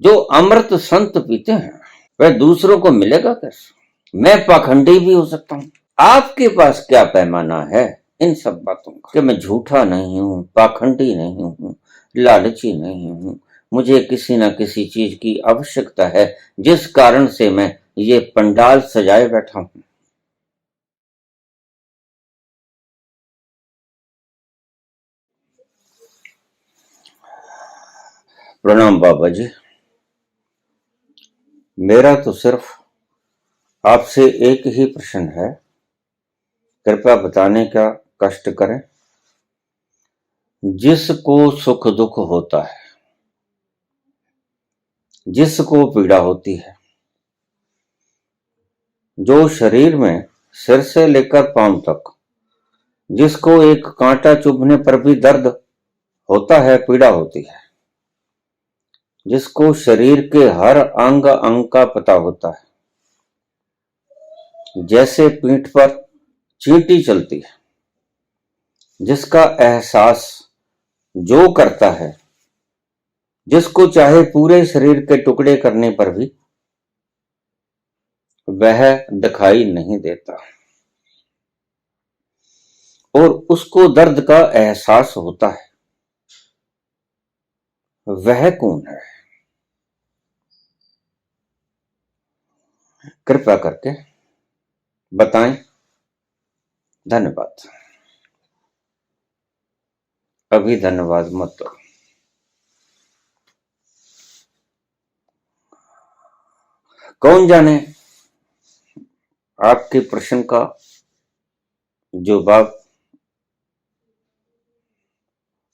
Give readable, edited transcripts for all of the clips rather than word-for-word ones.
जो अमृत संत पीते हैं वह दूसरों को मिलेगा कैसे? मैं पाखंडी भी हो सकता हूं। आपके पास क्या पैमाना है इन सब बातों का कि मैं झूठा नहीं हूं, पाखंडी नहीं हूं, लालची नहीं हूं, मुझे किसी न किसी चीज की आवश्यकता है जिस कारण से मैं ये पंडाल सजाए बैठा हूं। प्रणाम बाबा जी। मेरा तो सिर्फ आपसे एक ही प्रश्न है, कृपया बताने का कष्ट करें। जिसको सुख दुख होता है, जिसको पीड़ा होती है, जो शरीर में सिर से लेकर पांव तक जिसको एक कांटा चुभने पर भी दर्द होता है, पीड़ा होती है, जिसको शरीर के हर अंग अंग का पता होता है, जैसे पीठ पर चींटी चलती है, जिसका एहसास जो करता है, जिसको चाहे पूरे शरीर के टुकड़े करने पर भी वह दिखाई नहीं देता और उसको दर्द का एहसास होता है, वह कौन है? कृपया करके बताएं। धन्यवाद। अभी धन्यवाद मत दो। कौन जाने आपके प्रश्न का जवाब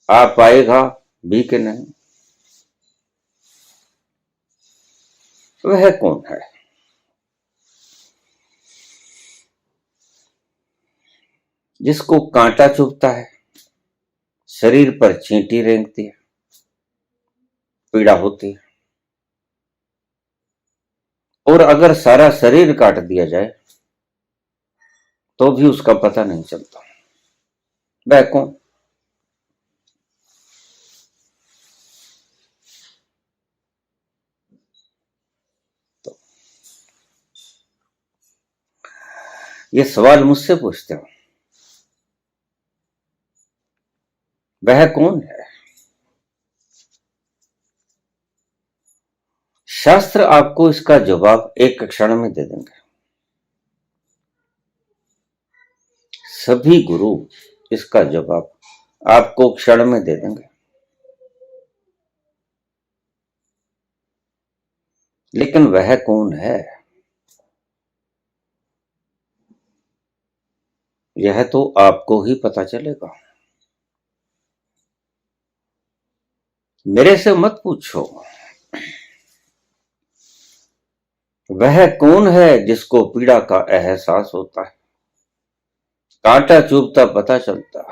आ पाएगा भी कि नहीं। वह कौन है? जिसको कांटा चुभता है, शरीर पर चींटी रेंगती है, पीड़ा होती है, और अगर सारा शरीर काट दिया जाए तो भी उसका पता नहीं चलता। वह कौन? तो ये सवाल मुझसे पूछते हो, वह कौन है? शास्त्र आपको इसका जवाब एक क्षण में दे देंगे। सभी गुरु इसका जवाब आपको क्षण में दे देंगे। लेकिन वह कौन है, यह तो आपको ही पता चलेगा। मेरे से मत पूछो। वह कौन है जिसको पीड़ा का एहसास होता है, कांटा चुभता पता चलता,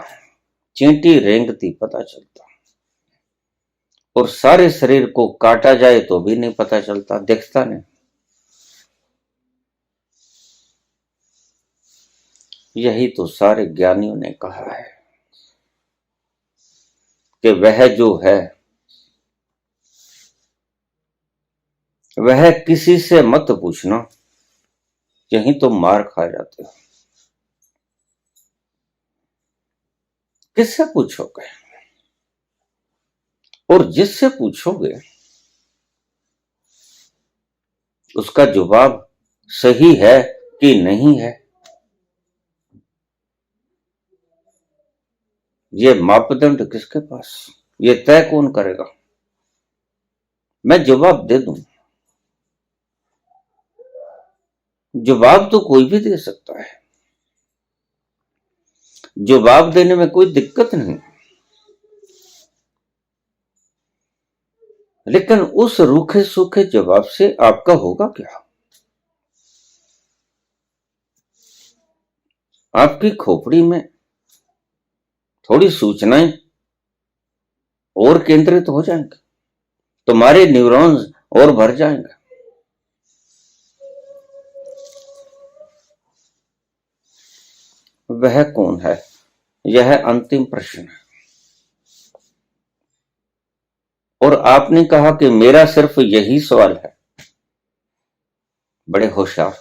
चींटी रेंगती पता चलता, और सारे शरीर को काटा जाए तो भी नहीं पता चलता, दिखता नहीं। यही तो सारे ज्ञानियों ने कहा है कि वह जो है वह किसी से मत पूछना, यही तो मार खा जाते हो। किससे पूछोगे? और जिससे पूछोगे उसका जवाब सही है कि नहीं है, ये मापदंड किसके पास? ये तय कौन करेगा? मैं जवाब दे दूं, जवाब तो कोई भी दे सकता है, जवाब देने में कोई दिक्कत नहीं, लेकिन उस रूखे सूखे जवाब से आपका होगा क्या? आपकी खोपड़ी में थोड़ी सूचनाएं और केंद्रित हो जाएंगे, तुम्हारे न्यूरॉन्स और भर जाएंगे। वह कौन है, यह अंतिम प्रश्न है। और आपने कहा कि मेरा सिर्फ यही सवाल है। बड़े होशियार।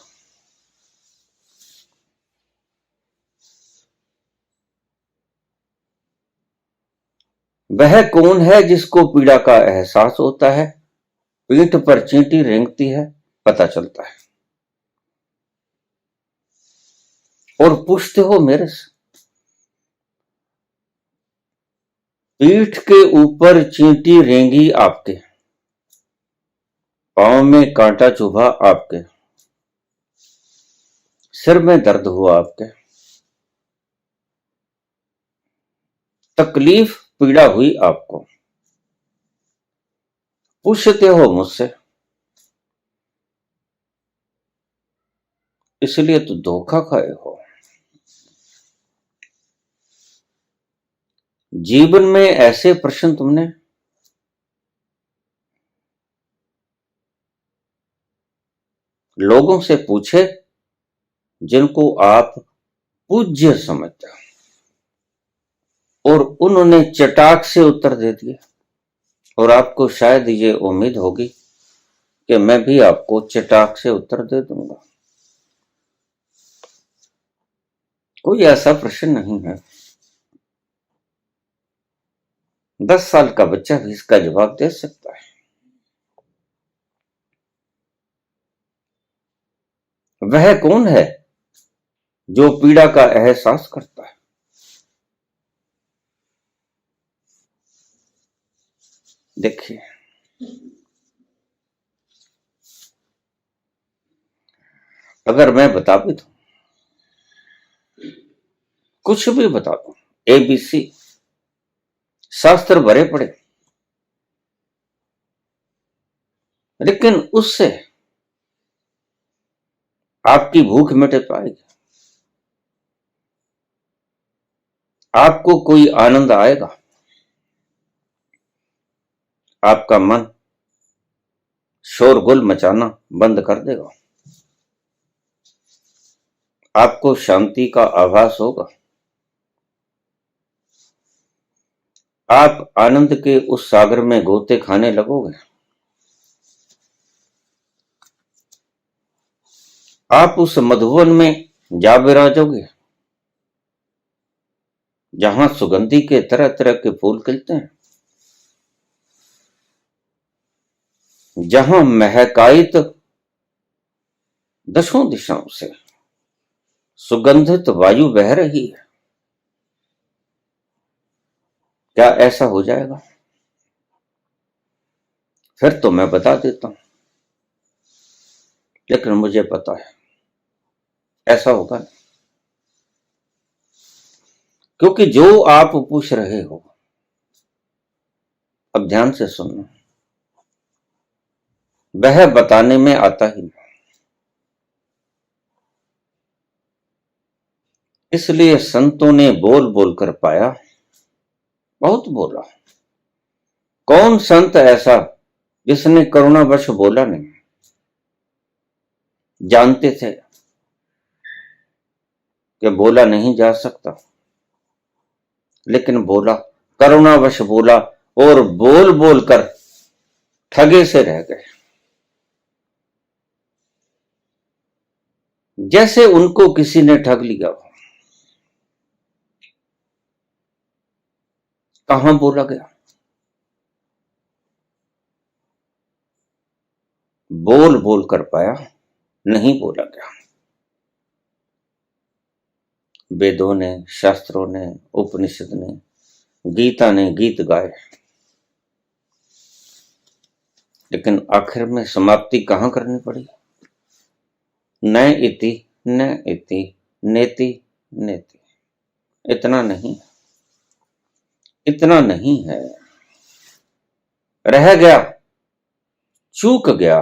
वह कौन है जिसको पीड़ा का एहसास होता है, पीठ पर चींटी रेंगती है, पता चलता है। और पूछते हो मेरे से, पीठ के ऊपर चींटी रेंगी आपके, पांव में कांटा चुभा आपके, सिर में दर्द हुआ आपके, तकलीफ पीड़ा हुई आपको, पूछते हो मुझसे, इसलिए तो धोखा खाए हो। जीवन में ऐसे प्रश्न तुमने लोगों से पूछे जिनको आप पूज्य समझते हो, और उन्होंने चटाक से उत्तर दे दिए। और आपको शायद ये उम्मीद होगी कि मैं भी आपको चटाक से उत्तर दे दूंगा। कोई ऐसा प्रश्न नहीं है। 10 साल का बच्चा भी इसका जवाब दे सकता है। वह कौन है जो पीड़ा का एहसास करता है? देखिए, अगर मैं बता भी दूं, कुछ भी बता दूं, ABC शास्त्र भरे पड़े, लेकिन उससे आपकी भूख मिट पाएगी? आपको कोई आनंद आएगा? आपका मन शोरगुल मचाना बंद कर देगा? आपको शांति का आभास होगा? आप आनंद के उस सागर में गोते खाने लगोगे? आप उस मधुवन में जा विराजोगे जहां सुगंधी के तरह तरह के फूल खिलते हैं, जहां महकायित दसों दिशाओं से सुगंधित वायु बह रही है? क्या ऐसा हो जाएगा? फिर तो मैं बता देता हूं, लेकिन मुझे पता है ऐसा होगा नहीं। क्योंकि जो आप पूछ रहे हो, अब ध्यान से सुनना, वह बताने में आता ही नहीं। इसलिए संतों ने बोल बोल कर पाया, बहुत बोला। कौन संत ऐसा जिसने करुणावश बोला नहीं? जानते थे कि बोला नहीं जा सकता, लेकिन बोला, करुणावश बोला, और बोल बोल कर ठगे से रह गए। जैसे उनको किसी ने ठग लिया हो। कहां बोला गया? बोल बोल कर पाया, नहीं बोला गया। वेदों ने, शास्त्रों ने, उपनिषद ने, गीता ने गीत गाए, लेकिन आखिर में समाप्ति कहां करनी पड़ी? न इति न इति नेति नेति। इतना नहीं, इतना नहीं है। रह गया, चूक गया,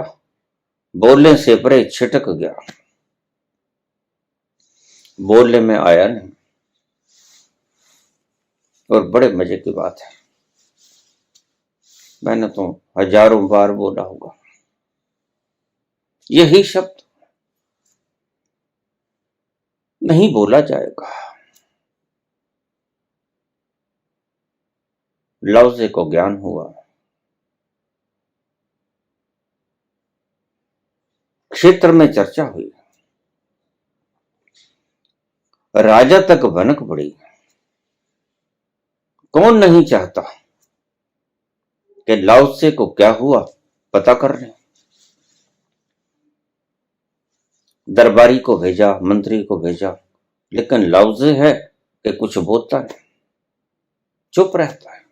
बोलने से परे छिटक गया, बोलने में आया नहीं। और बड़े मजे की बात है, मैंने तो हजारों बार बोला होगा यही शब्द, नहीं बोला जाएगा। लफ्ज़ को ज्ञान हुआ, क्षेत्र में चर्चा हुई, राजा तक भनक पड़ी। कौन नहीं चाहता कि लाओ त्से को क्या हुआ पता करने। दरबारी को भेजा, मंत्री को भेजा, लेकिन लाओ त्से है कि कुछ बोलता नहीं, चुप रहता है।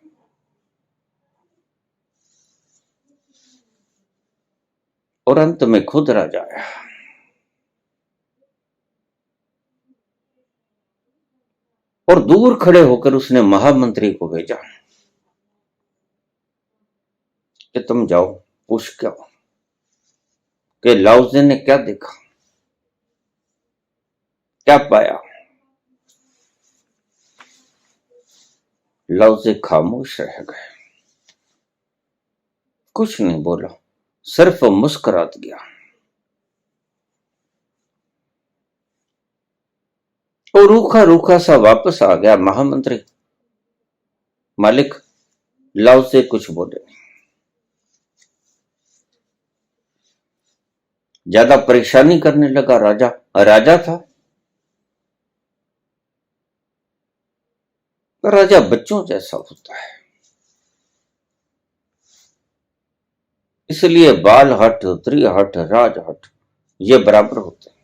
और अंत में खुद राजा आया। और दूर खड़े होकर उसने महामंत्री को भेजा कि तुम जाओ पूछ के आओ कि लाओ त्से ने क्या देखा, क्या पाया। लाओ त्से खामोश रह गए, कुछ नहीं बोला, सिर्फ मुस्कुरात गया। और रूखा रूखा सा वापस आ गया। महामंत्री, मालिक, लाओ त्से कुछ बोले नहीं। ज्यादा परेशानी करने लगा राजा। राजा था तो राजा बच्चों जैसा होता है, इसलिए बाल हट, त्रिहट, राजहट ये बराबर होते हैं।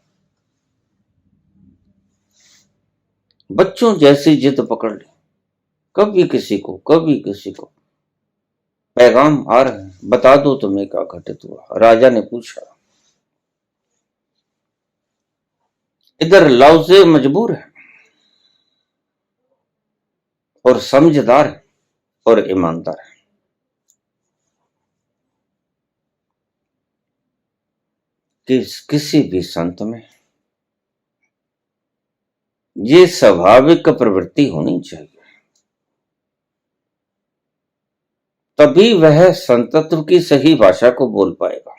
बच्चों जैसी जिद पकड़ ली, कभी किसी को कभी किसी को। पैगाम आ रहे हैं, बता दो तुम्हें क्या घटित हुआ। राजा ने पूछा। इधर लाओ त्से मजबूर है और समझदार है और ईमानदार है। किसी भी संत में ये स्वाभाविक प्रवृत्ति होनी चाहिए, तभी वह संतत्व की सही भाषा को बोल पाएगा।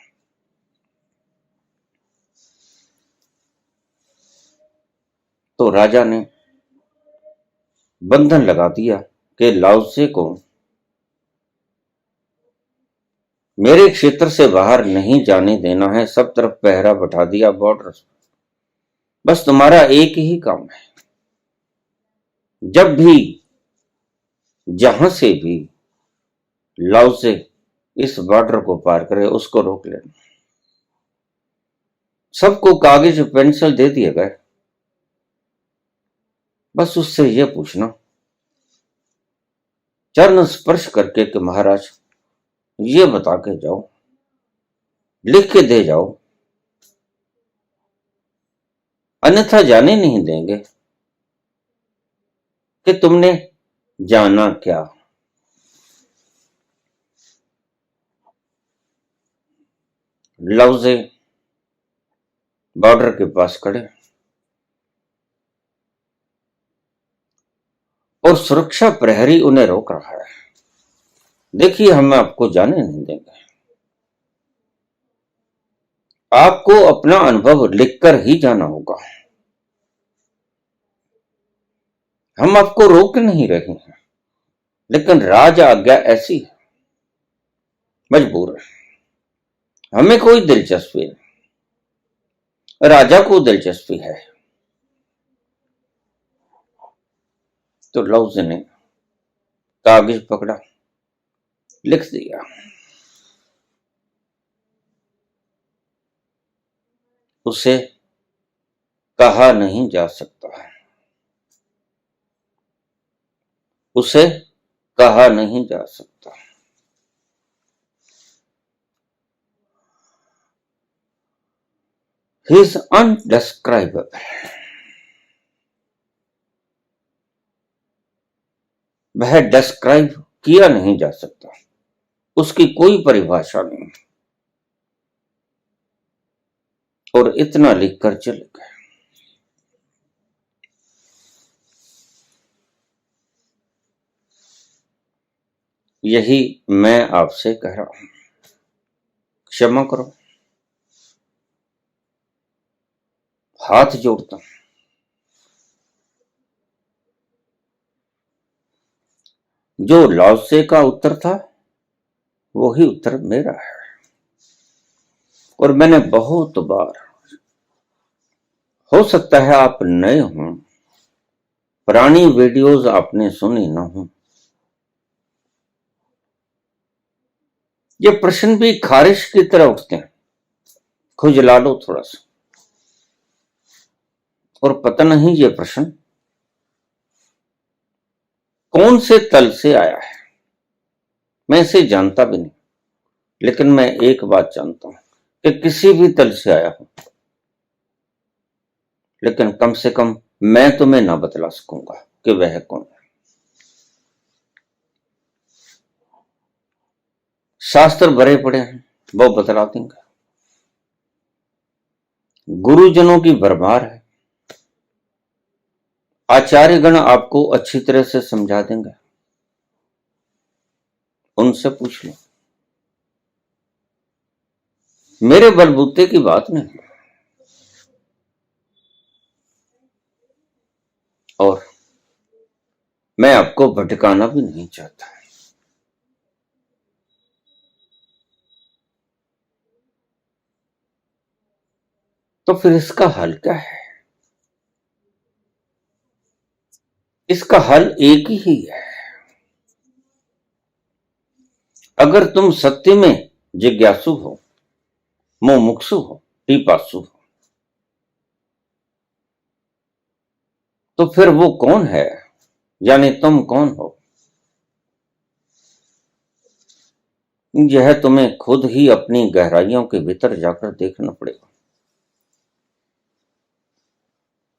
तो राजा ने बंधन लगा दिया कि लाओ त्से को मेरे क्षेत्र से बाहर नहीं जाने देना है। सब तरफ पहरा बैठा दिया, बॉर्डर। बस तुम्हारा एक ही काम है, जब भी जहां से भी लाओ त्से इस बॉर्डर को पार करे उसको रोक लेना। सबको कागज पेंसिल दे दिए गए, बस उससे यह पूछना चरण स्पर्श करके कि महाराज ये बता के जाओ, लिख के दे जाओ, अन्यथा जाने नहीं देंगे कि तुमने जाना क्या। लाओ त्से बॉर्डर के पास खड़े और सुरक्षा प्रहरी उन्हें रोक रहा है। देखिए, हम आपको जाने नहीं देंगे, आपको अपना अनुभव लिखकर ही जाना होगा। हम आपको रोक नहीं रहे हैं, लेकिन राज आज्ञा ऐसी है, मजबूर है। हमें कोई दिलचस्पी नहीं, राजा को दिलचस्पी है। तो लाओ त्से ने कागज पकड़ा, लिख दिया। उसे कहा नहीं जा सकता, उसे कहा नहीं जा सकता। He is indescribable. वह डिस्क्राइब किया नहीं जा सकता, उसकी कोई परिभाषा नहीं। और इतना लिखकर चले गए। यही मैं आपसे कह रहा हूं, क्षमा करो, हाथ जोड़ता हूं। जो लाओ त्से का उत्तर था वही उत्तर मेरा है। और मैंने बहुत बार, हो सकता है आप नए हों, पुरानी वीडियोस आपने सुनी ना हो, ये प्रश्न भी खारिश की तरह उठते हैं, खुजला लो थोड़ा सा। और पता नहीं ये प्रश्न कौन से तल से आया है, मैं इसे जानता भी नहीं, लेकिन मैं एक बात जानता हूं कि किसी भी तल से आया हो, लेकिन कम से कम मैं तुम्हें ना बतला सकूंगा कि वह कौन है। शास्त्र भरे पड़े हैं, वो बतला देंगे। गुरुजनों की भरमार है, आचार्यगण आपको अच्छी तरह से समझा देंगे, उनसे पूछ लो। मेरे बलबूते की बात नहीं। और मैं आपको भटकाना भी नहीं चाहता। तो फिर इसका हल क्या है? इसका हल एक ही है। अगर तुम सत्य में जिज्ञासु हो, मुमुक्षु हो, पिपासु हो, तो फिर वो कौन है, यानी तुम कौन हो, यह तुम्हें खुद ही अपनी गहराइयों के भीतर जाकर देखना पड़ेगा।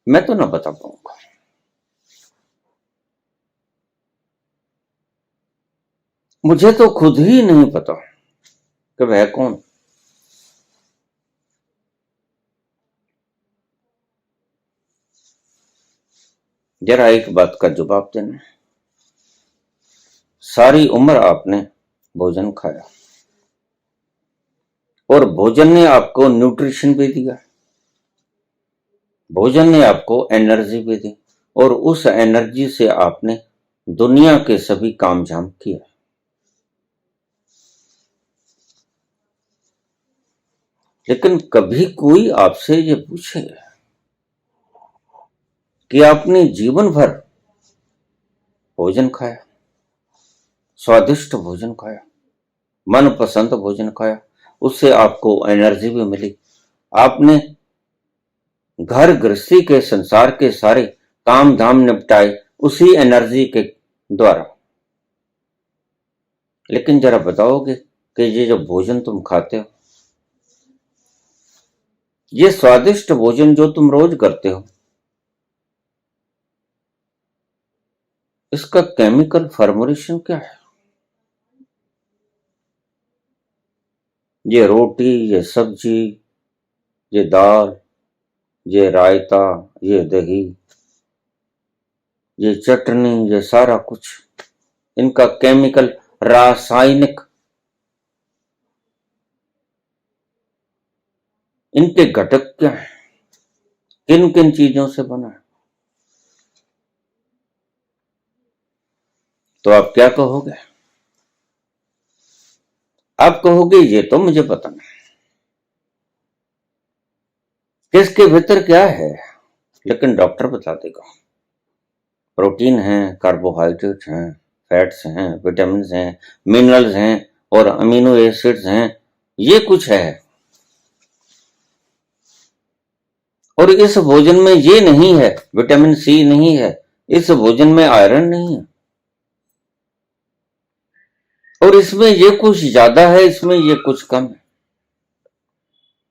मैं तो ना बता पाऊंगा। मुझे तो खुद ही नहीं पता कि वह कौन। जरा एक बात का जवाब देना, सारी उम्र आपने भोजन खाया और भोजन ने आपको न्यूट्रिशन भी दिया, भोजन ने आपको एनर्जी भी दी, और उस एनर्जी से आपने दुनिया के सभी काम झाम किया। लेकिन कभी कोई आपसे ये पूछे कि आपने जीवन भर भोजन खाया, स्वादिष्ट भोजन खाया, मनपसंद भोजन खाया, उससे आपको एनर्जी भी मिली, आपने घर गृहस्थी के संसार के सारे काम धाम निपटाए उसी एनर्जी के द्वारा। लेकिन जरा बताओगे कि ये जो भोजन तुम खाते हो, ये स्वादिष्ट भोजन जो तुम रोज करते हो, इसका केमिकल फॉर्मुलेशन क्या है? ये रोटी, ये सब्जी, ये दाल, ये रायता, ये दही, ये चटनी, ये सारा कुछ, इनका केमिकल रासायनिक, इनके घटक क्या है, किन किन चीजों से बना है? तो आप क्या कहोगे? आप कहोगे ये तो मुझे पता नहीं, किसके भीतर क्या है, लेकिन डॉक्टर बता देगा। प्रोटीन है, कार्बोहाइड्रेट हैं, फैट्स हैं, विटामिन हैं, मिनरल्स हैं और अमीनो एसिड्स हैं, ये कुछ है। और इस भोजन में ये नहीं है, विटामिन सी नहीं है, इस भोजन में आयरन नहीं है, और इसमें ये कुछ ज्यादा है, इसमें ये कुछ कम है।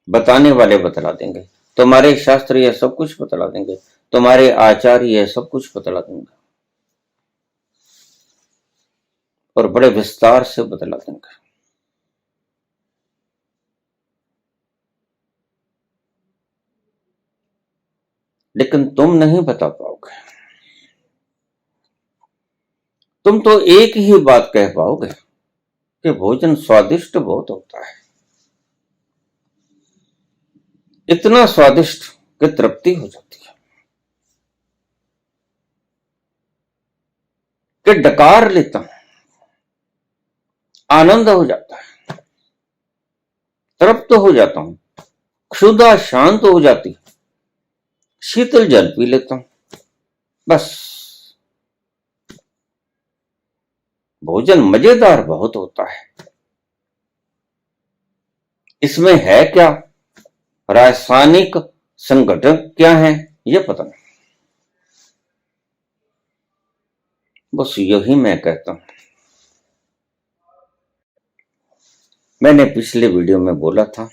बताने वाले बतला देंगे, तुम्हारे शास्त्र ये सब कुछ बतला देंगे, तुम्हारे आचार्य ये सब कुछ बतला देंगे, और बड़े विस्तार से बतला देंगे। लेकिन तुम नहीं बता पाओगे। तुम तो एक ही बात कह पाओगे कि भोजन स्वादिष्ट बहुत होता है, इतना स्वादिष्ट कि तृप्ति हो जाती है, कि डकार लेता हूं, आनंद हो जाता है, तृप्त हो जाता हूं, क्षुधा शांत हो जाती, शीतल जल पी लेता हूं, बस। भोजन मजेदार बहुत होता है। इसमें है क्या, रासायनिक संगठन क्या है, यह पता नहीं। बस यही मैं कहता हूं। मैंने पिछले वीडियो में बोला था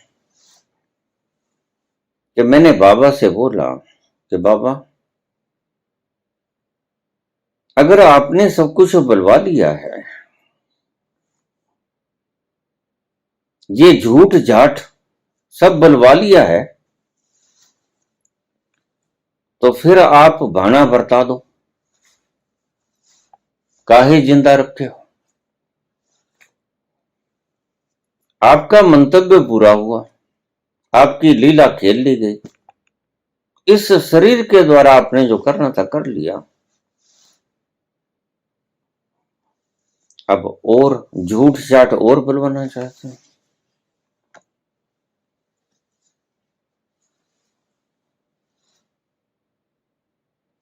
कि मैंने बाबा से बोला कि बाबा, अगर आपने सब कुछ बुलवा लिया है, ये झूठ झाठ सब बुलवा लिया है, तो फिर आप भाना बरता दो, काहे जिंदा रखे हो। आपका मंतव्य पूरा हुआ, आपकी लीला खेल ली गई। इस शरीर के द्वारा आपने जो करना था कर लिया। अब और झूठ झाठ और बुलवाना चाहते हैं।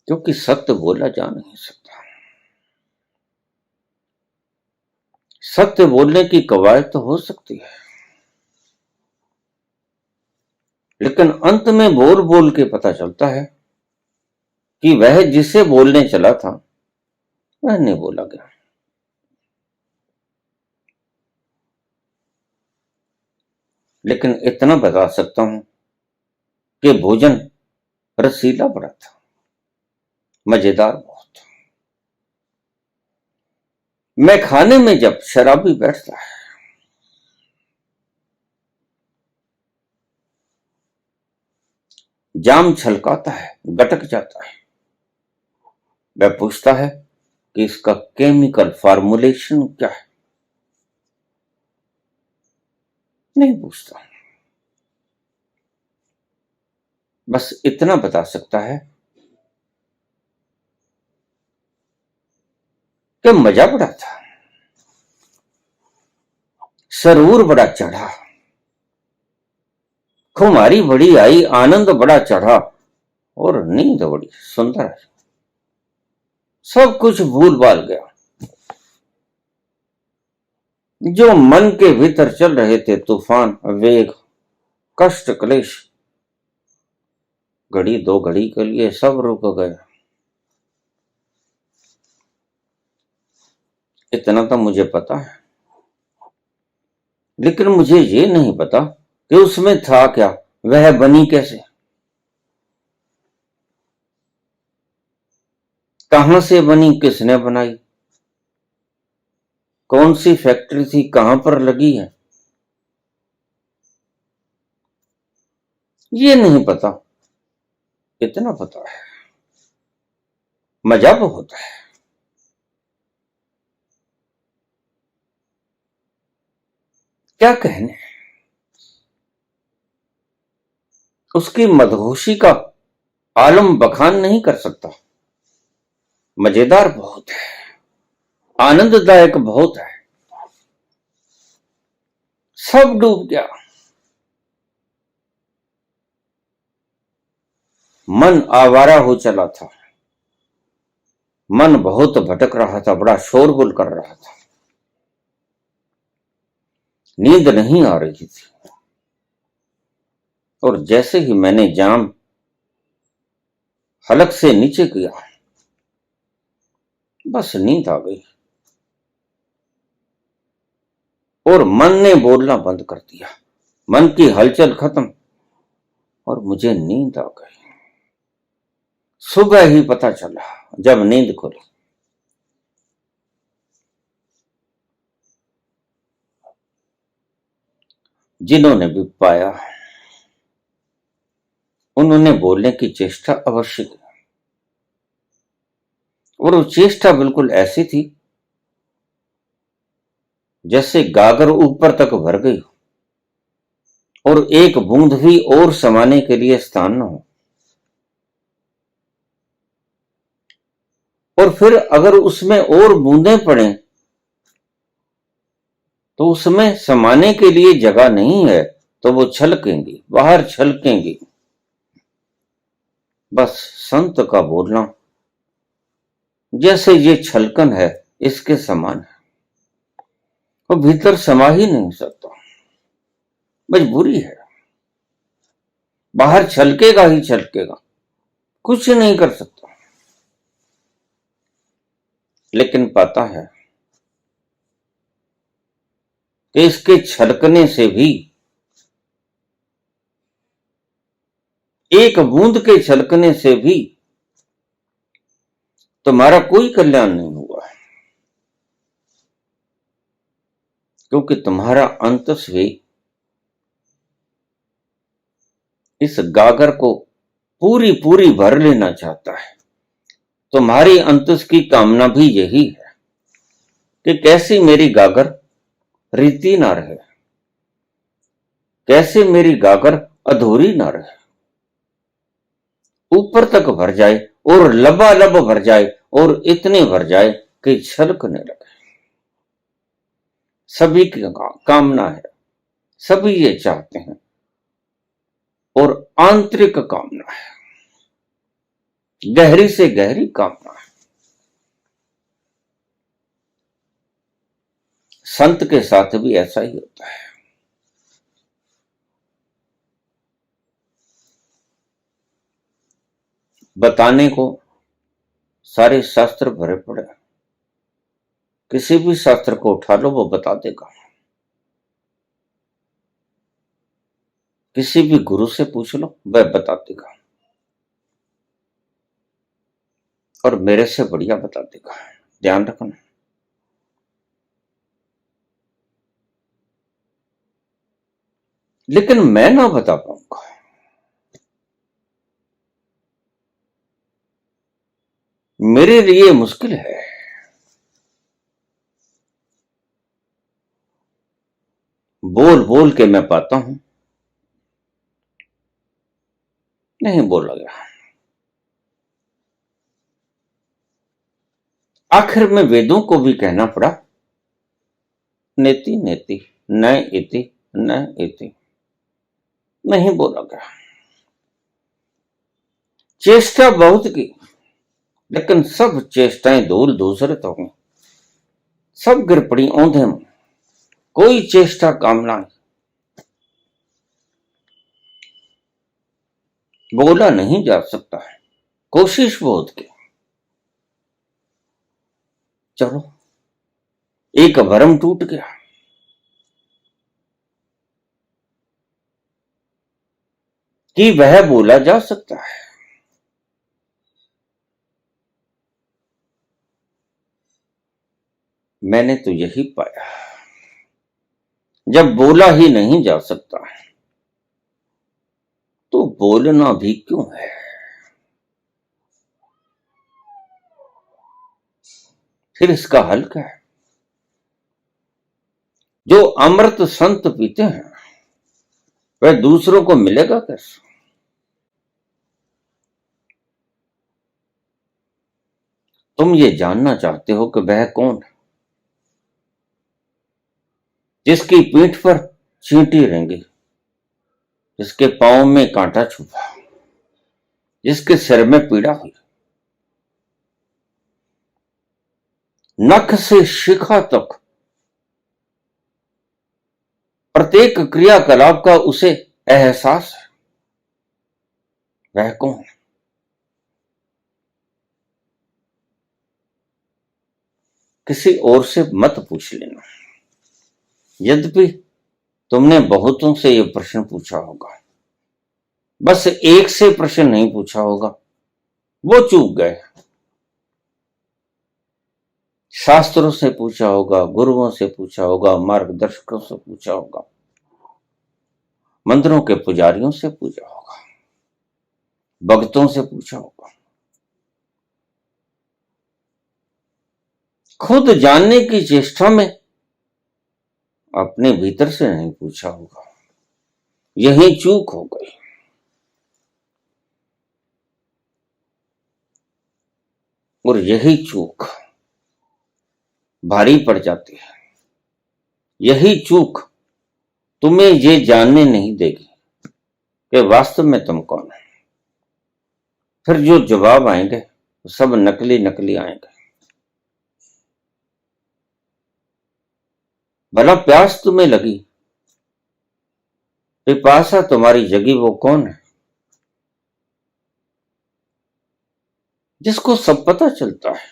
क्योंकि सत्य बोला जा नहीं सकता। सत्य बोलने की कवायद तो हो सकती है, लेकिन अंत में बोल बोल के पता चलता है कि वह जिसे बोलने चला था वह नहीं बोला गया। लेकिन इतना बता सकता हूं कि भोजन रसीला बड़ा था, मजेदार बहुत। मैं खाने में जब शराबी बैठता है, जाम छलकाता है, गटक जाता है, वह पूछता है कि इसका केमिकल फार्मूलेशन क्या है। नहीं पूछता, बस इतना बता सकता है कि मजा बड़ा था, सरूर बड़ा चढ़ा, खुमारी बड़ी आई, आनंद बड़ा चढ़ा, और नींद बड़ी सुंदर है। सब कुछ भूल भाल गया। जो मन के भीतर चल रहे थे तूफान, वेग, कष्ट, क्लेश, घड़ी दो घड़ी के लिए सब रुक गए। इतना तो मुझे पता है, लेकिन मुझे ये नहीं पता कि उसमें था क्या, वह बनी कैसे, कहां से बनी, किसने बनाई, कौन सी फैक्ट्री थी, कहां पर लगी है, ये नहीं पता। इतना पता है मजा बहुत है। क्या कहने, उसकी मदहोशी का आलम बखान नहीं कर सकता। मजेदार बहुत है, आनंददायक बहुत है। सब डूब गया, मन आवारा हो चला था, मन बहुत भटक रहा था, बड़ा शोरगुल कर रहा था, नींद नहीं आ रही थी। और जैसे ही मैंने जाम हलक से नीचे किया, बस नींद आ गई और मन ने बोलना बंद कर दिया। मन की हलचल खत्म और मुझे नींद आ गई। सुबह ही पता चला जब नींद खुली। जिन्होंने भी पाया उन्होंने बोलने की चेष्टा अवश्य की, और वो चेष्टा बिल्कुल ऐसी थी जैसे गागर ऊपर तक भर गई और एक बूंद भी और समाने के लिए स्थान न हो। और फिर अगर उसमें और बूंदें पड़े तो उसमें समाने के लिए जगह नहीं है, तो वो छलकेंगी, बाहर छलकेंगी। बस संत का बोलना जैसे ये छलकन है इसके समान है। वो भीतर समा ही नहीं सकता, मजबूरी है। बाहर छलकेगा ही छलकेगा, कुछ नहीं कर सकता। लेकिन पता है कि इसके छलकने से भी, एक बूंद के छलकने से भी तुम्हारा कोई कल्याण नहीं हुआ है, क्योंकि तुम्हारा अंतस्वी इस गागर को पूरी पूरी भर लेना चाहता है। तुम्हारी अंतस की कामना भी यही है कि कैसे मेरी गागर रीति ना रहे, कैसे मेरी गागर अधूरी ना रहे, ऊपर तक भर जाए और लबालब भर जाए और इतने भर जाए कि छलकने लगे। सभी की कामना है, सभी ये चाहते हैं, और आंतरिक कामना है, गहरी से गहरी कामना है। संत के साथ भी ऐसा ही होता है। बताने को सारे शास्त्र भरे पड़े, किसी भी शास्त्र को उठा लो वो बता देगा। किसी भी गुरु से पूछ लो वह बता देगा, और मेरे से बढ़िया बता देगा। ध्यान रखना। लेकिन मैं ना बता पाऊंगा, मेरे लिए मुश्किल है। बोल बोल के मैं पाता हूं, नहीं बोला गया। आखिर में वेदों को भी कहना पड़ा, नेति नेति न इति न इति, नहीं बोला गया। चेष्टा बहुत की, लेकिन सब चेष्टाएं धूल धूसरित हो गई, सब गिर पड़ी औंधे में, कोई चेष्टा काम ना आई। बोला नहीं जा सकता है, कोशिश बहुत की। चलो एक भरम टूट गया, कि वह बोला जा सकता है। मैंने तो यही पाया, जब बोला ही नहीं जा सकता तो बोलना भी क्यों है। फिर इसका हल क्या है। जो अमृत संत पीते हैं वह दूसरों को मिलेगा कैसे। तुम ये जानना चाहते हो कि वह कौन है, जिसकी पीठ पर चींटी रेंगी, जिसके पांव में कांटा छुपा, जिसके सिर में पीड़ा हुई, नख से शिखा तक प्रत्येक क्रियाकलाप का उसे एहसास है, वह कौन है। किसी और से मत पूछ लेना। यद्यपि तुमने बहुतों से यह प्रश्न पूछा होगा, बस एक से प्रश्न नहीं पूछा होगा, वो चूक गए। शास्त्रों से पूछा होगा, गुरुओं से पूछा होगा, मार्गदर्शकों से पूछा होगा, मंदिरों के पुजारियों से पूछा होगा, भक्तों से पूछा होगा, खुद जानने की चेष्टा में अपने भीतर से नहीं पूछा होगा। यही चूक हो गई। और यही चूक भारी पड़ जाती है, यही चूक तुम्हें ये जानने नहीं देगी कि वास्तव में तुम कौन हो। फिर जो जवाब आएंगे वो सब नकली नकली आएंगे। भला प्यास तुम्हें लगी, पिपासा तुम्हारी जगी, वो कौन है जिसको सब पता चलता है।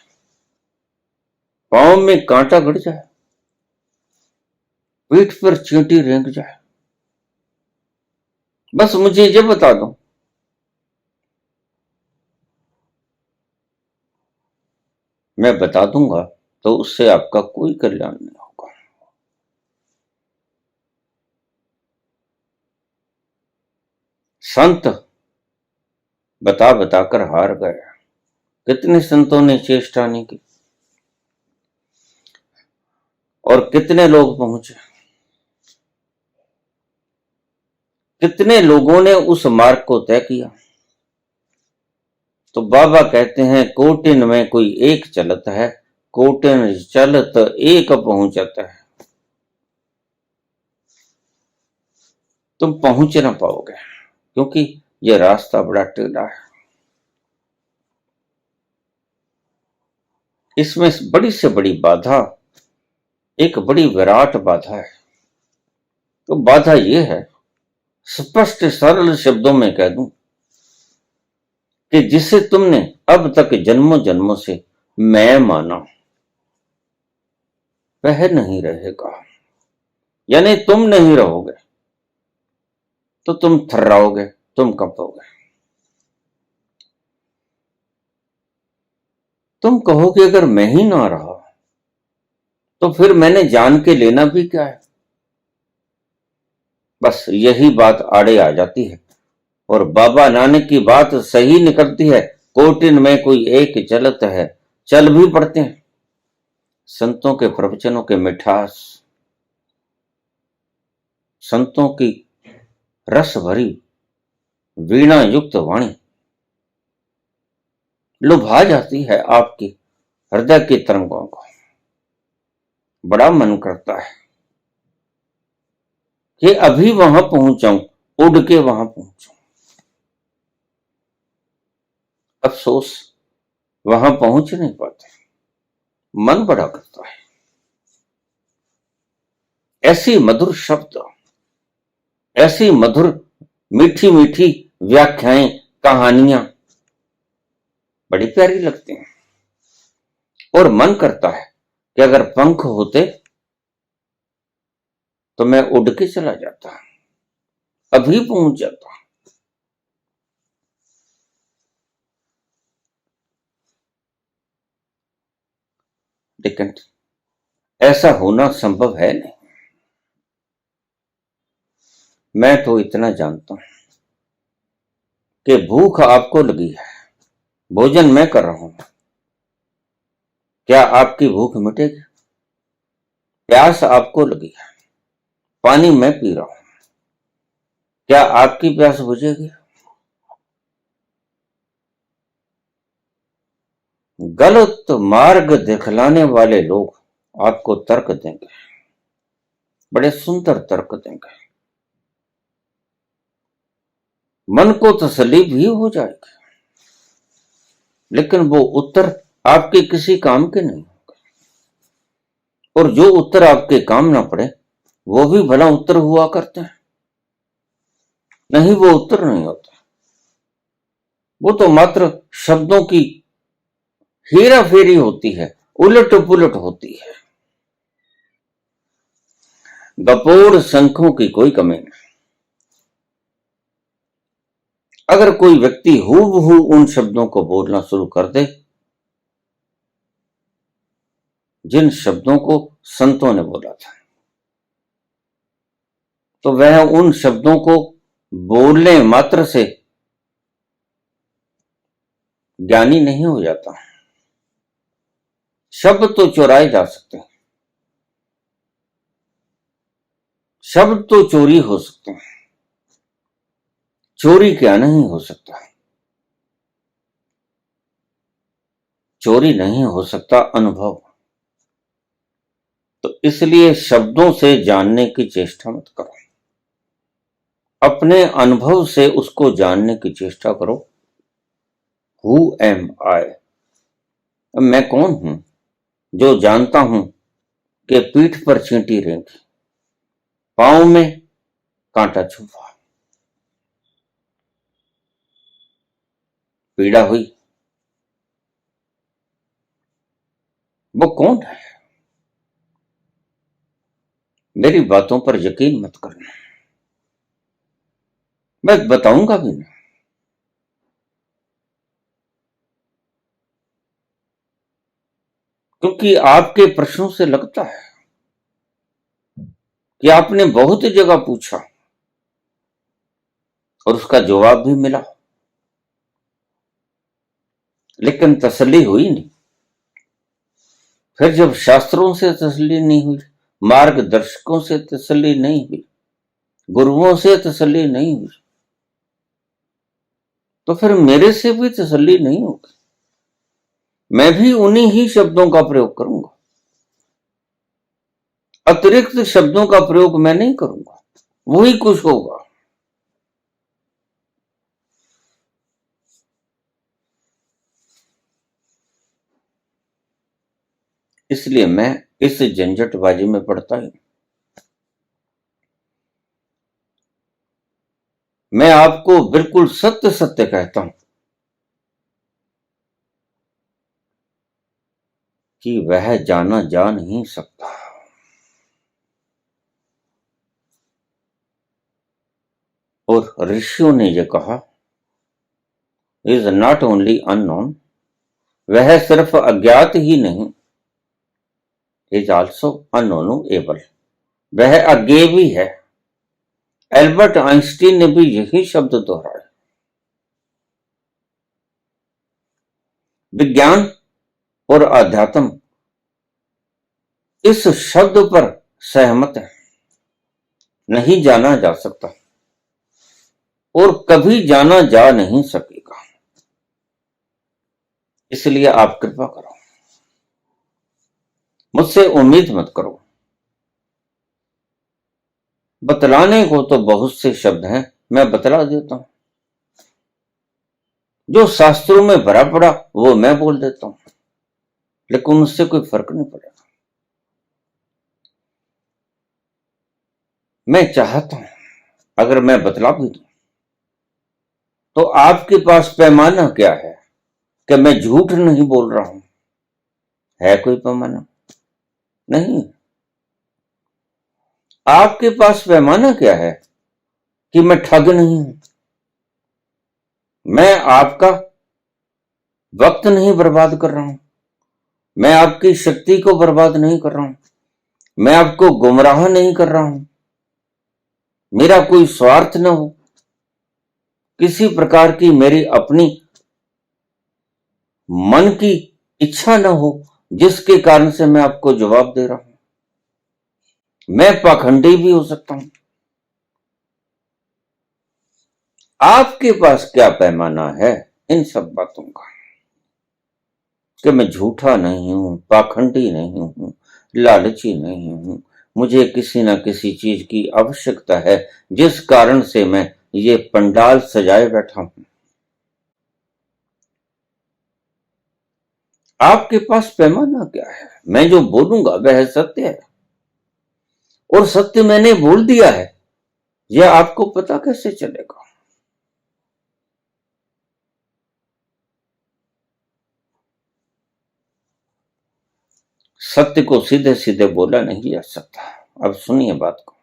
पांव में कांटा गड़ जाए, पीठ पर चींटी रेंग जाए, बस मुझे ये बता दो, मैं बता दूंगा तो उससे आपका कोई कल्याण नहीं होगा। संत बता बताकर हार गए। कितने संतों ने चेष्टा नहीं की और कितने लोग पहुंचे। कितने लोगों ने उस मार्ग को तय किया। तो बाबा कहते हैं कोटिन में कोई एक चलत है, कोटिन चलत एक पहुंचत है। तुम पहुंच ना पाओगे क्योंकि यह रास्ता बड़ा टेढ़ा है। इसमें बड़ी से बड़ी बाधा, एक बड़ी विराट बाधा है। तो बाधा यह है, स्पष्ट सरल शब्दों में कह दूं, कि जिसे तुमने अब तक जन्मों जन्मों से मैं माना, वह नहीं रहेगा। यानी तुम नहीं रहोगे तो तुम थर्राओगे, तुम कंपोगे। तुम कहोगे अगर मैं ही ना रहा तो फिर मैंने जान के लेना भी क्या है। बस यही बात आड़े आ जाती है और बाबा नानक की बात सही निकलती है। कोटिन में कोई एक चलत है, चल भी पड़ते हैं। संतों के प्रवचनों के मिठास, संतों की रस भरी वीणा युक्त वाणी लुभा जाती है आपकी हृदय की तरंगों को। बड़ा मन करता है कि अभी वहां पहुंच जाऊं, उड़ के वहां पहुंचूं। अफसोस वहां पहुंच नहीं पाते, मन बड़ा करता है। ऐसी मधुर शब्द, ऐसी मधुर मीठी मीठी व्याख्याएं, कहानियां बड़ी प्यारी लगती हैं और मन करता है कि अगर पंख होते तो मैं उड़ के चला जाता, अभी पहुंच जाता। लेकिन ऐसा होना संभव है नहीं। मैं तो इतना जानता हूं कि भूख आपको लगी है, भोजन मैं कर रहा हूं, क्या आपकी भूख मिटेगी? प्यास आपको लगी है, पानी मैं पी रहा हूं, क्या आपकी प्यास बुझेगी? गलत मार्ग दिखलाने वाले लोग आपको तर्क देंगे, बड़े सुंदर तर्क देंगे, मन को तसल्ली भी हो जाएगी, लेकिन वो उत्तर आपके किसी काम के नहीं होंगे। और जो उत्तर आपके काम ना पड़े वो भी भला उत्तर हुआ करते हैं? नहीं, वो उत्तर नहीं होता, वो तो मात्र शब्दों की हेरा फेरी होती है, उलट पुलट होती है। गपोड़ शंखों की कोई कमी नहीं। अगर कोई व्यक्ति हूबहू उन शब्दों को बोलना शुरू कर दे जिन शब्दों को संतों ने बोला था, तो वह उन शब्दों को बोलने मात्र से ज्ञानी नहीं हो जाता। शब्द तो चुराए जा सकते हैं, शब्द तो चोरी हो सकते हैं, चोरी क्या नहीं हो सकता? चोरी नहीं हो सकता अनुभव। तो इसलिए शब्दों से जानने की चेष्टा मत करो। अपने अनुभव से उसको जानने की चेष्टा करो। हु एम आई, मैं कौन हूं जो जानता हूं कि पीठ पर चींटी रेंगी, पांव में कांटा छुपा, पीड़ा हुई। वो कौन है? मेरी बातों पर यकीन मत करना, मैं बताऊंगा भी नहीं। क्योंकि आपके प्रश्नों से लगता है कि आपने बहुत जगह पूछा और उसका जवाब भी मिला, लेकिन तसल्ली हुई नहीं। फिर जब शास्त्रों से तसल्ली नहीं हुई, मार्गदर्शकों से तसल्ली नहीं हुई, गुरुओं से तसल्ली नहीं हुई, तो फिर मेरे से भी तसल्ली नहीं होगी। मैं भी उन्हीं ही शब्दों का प्रयोग करूंगा, अतिरिक्त शब्दों का प्रयोग मैं नहीं करूंगा, वही कुछ होगा। इसलिए मैं इस झंझटबाजी में पड़ता ही। मैं आपको बिल्कुल सत्य सत्य कहता हूं कि वह जाना जा नहीं सकता। और ऋषियों ने यह कहा, इज नॉट ओनली अननोन, वह सिर्फ अज्ञात ही नहीं, इज ऑल्सो अनोनेबल, वह अज्ञेय भी है। एल्बर्ट आइंस्टीन ने भी यही शब्द दोहराए। विज्ञान और अध्यात्म इस शब्द पर सहमत है, नहीं जाना जा सकता और कभी जाना जा नहीं सकेगा। इसलिए आप कृपा करो, मुझसे उम्मीद मत करो। बतलाने को तो बहुत से शब्द हैं, मैं बतला देता हूं। जो शास्त्रों में भरा पड़ा वो मैं बोल देता हूं, लेकिन उससे कोई फर्क नहीं पड़ेगा। मैं चाहता हूं अगर मैं बतला भी दूं तो आपके पास पैमाना क्या है कि मैं झूठ नहीं बोल रहा हूं? है कोई पैमाना? नहीं। आपके पास पैमाना क्या है कि मैं ठग नहीं हूं? मैं आपका वक्त नहीं बर्बाद कर रहा हूं, मैं आपकी शक्ति को बर्बाद नहीं कर रहा हूं, मैं आपको गुमराह नहीं कर रहा हूं, मेरा कोई स्वार्थ न हो, किसी प्रकार की मेरी अपनी मन की इच्छा न हो जिसके कारण से मैं आपको जवाब दे रहा हूं। मैं पाखंडी भी हो सकता हूं। आपके पास क्या पैमाना है इन सब बातों का कि मैं झूठा नहीं हूं, पाखंडी नहीं हूं, लालची नहीं हूं, मुझे किसी न किसी चीज की आवश्यकता है जिस कारण से मैं ये पंडाल सजाए बैठा हूं। आपके पास पैमाना क्या है? मैं जो बोलूंगा वह सत्य है, और सत्य मैंने बोल दिया है, यह आपको पता कैसे चलेगा? सत्य को सीधे सीधे बोला नहीं जा सकता। अब सुनिए बात को,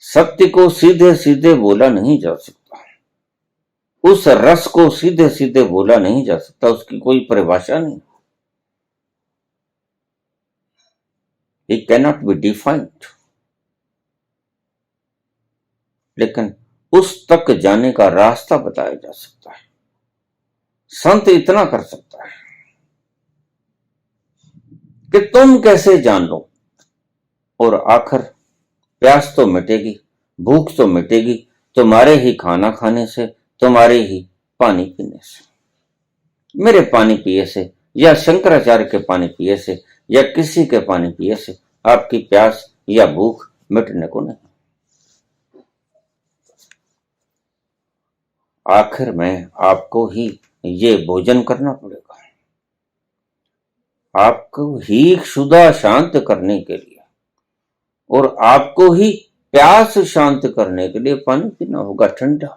सत्य को सीधे सीधे बोला नहीं जा सकता, उस रस को सीधे सीधे बोला नहीं जा सकता, उसकी कोई परिभाषा नहीं। It cannot be defined। लेकिन उस तक जाने का रास्ता बताया जा सकता है। संत इतना कर सकता है कि तुम कैसे जान लो, और आखिर प्यास तो मिटेगी, भूख तो मिटेगी तुम्हारे ही खाना खाने से, तुम्हारे ही पानी पीने से। मेरे पानी पिए से या शंकराचार्य के पानी पिए से या किसी के पानी पिए से आपकी प्यास या भूख मिटने को नहीं। आखिर में आपको ही ये भोजन करना पड़ेगा, आपको ही क्षुधा शांत करने के लिए, और आपको ही प्यास शांत करने के लिए पानी पीना होगा ठंडा।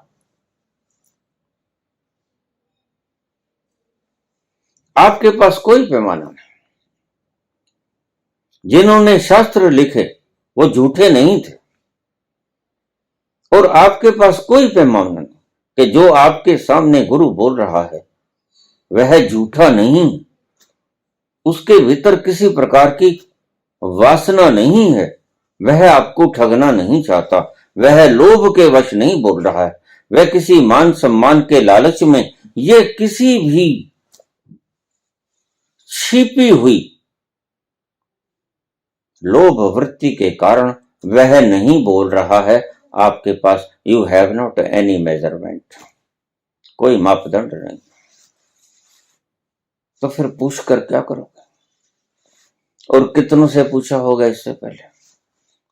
आपके पास कोई पैमाना नहीं। जिन्होंने शास्त्र लिखे वो झूठे नहीं थे, और आपके पास कोई पैमाना नहीं कि जो आपके सामने गुरु बोल रहा है वह झूठा नहीं, उसके भीतर किसी प्रकार की वासना नहीं है, वह आपको ठगना नहीं चाहता, वह लोभ के वश नहीं बोल रहा है, वह किसी मान सम्मान के लालच में, ये किसी भी छिपी हुई लोभ वृत्ति के कारण वह नहीं बोल रहा है। आपके पास you have not any measurement, कोई मापदंड नहीं, तो फिर पूछ कर क्या करोगे? और कितनों से पूछा होगा इससे पहले,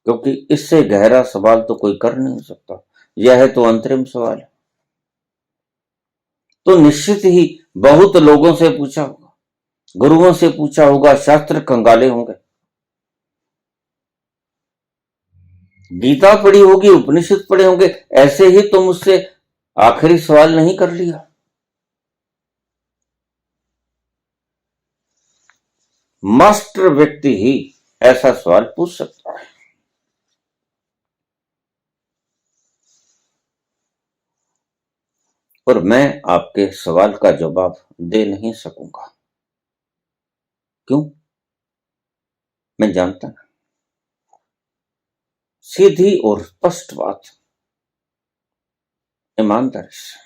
क्योंकि इससे गहरा सवाल तो कोई कर नहीं सकता। यह है तो अंतरिम सवाल है। तो निश्चित ही बहुत लोगों से पूछा होगा, गुरुओं से पूछा होगा, शास्त्र खंगाले होंगे, गीता पढ़ी होगी, उपनिषद पढ़े होंगे, ऐसे ही तुम मुझसे आखिरी सवाल नहीं कर लिया? मास्टर व्यक्ति ही ऐसा सवाल पूछ सकता है। और मैं आपके सवाल का जवाब दे नहीं सकूंगा। क्यों? मैं जानता ना, सीधी और स्पष्ट बात, ईमानदारी से,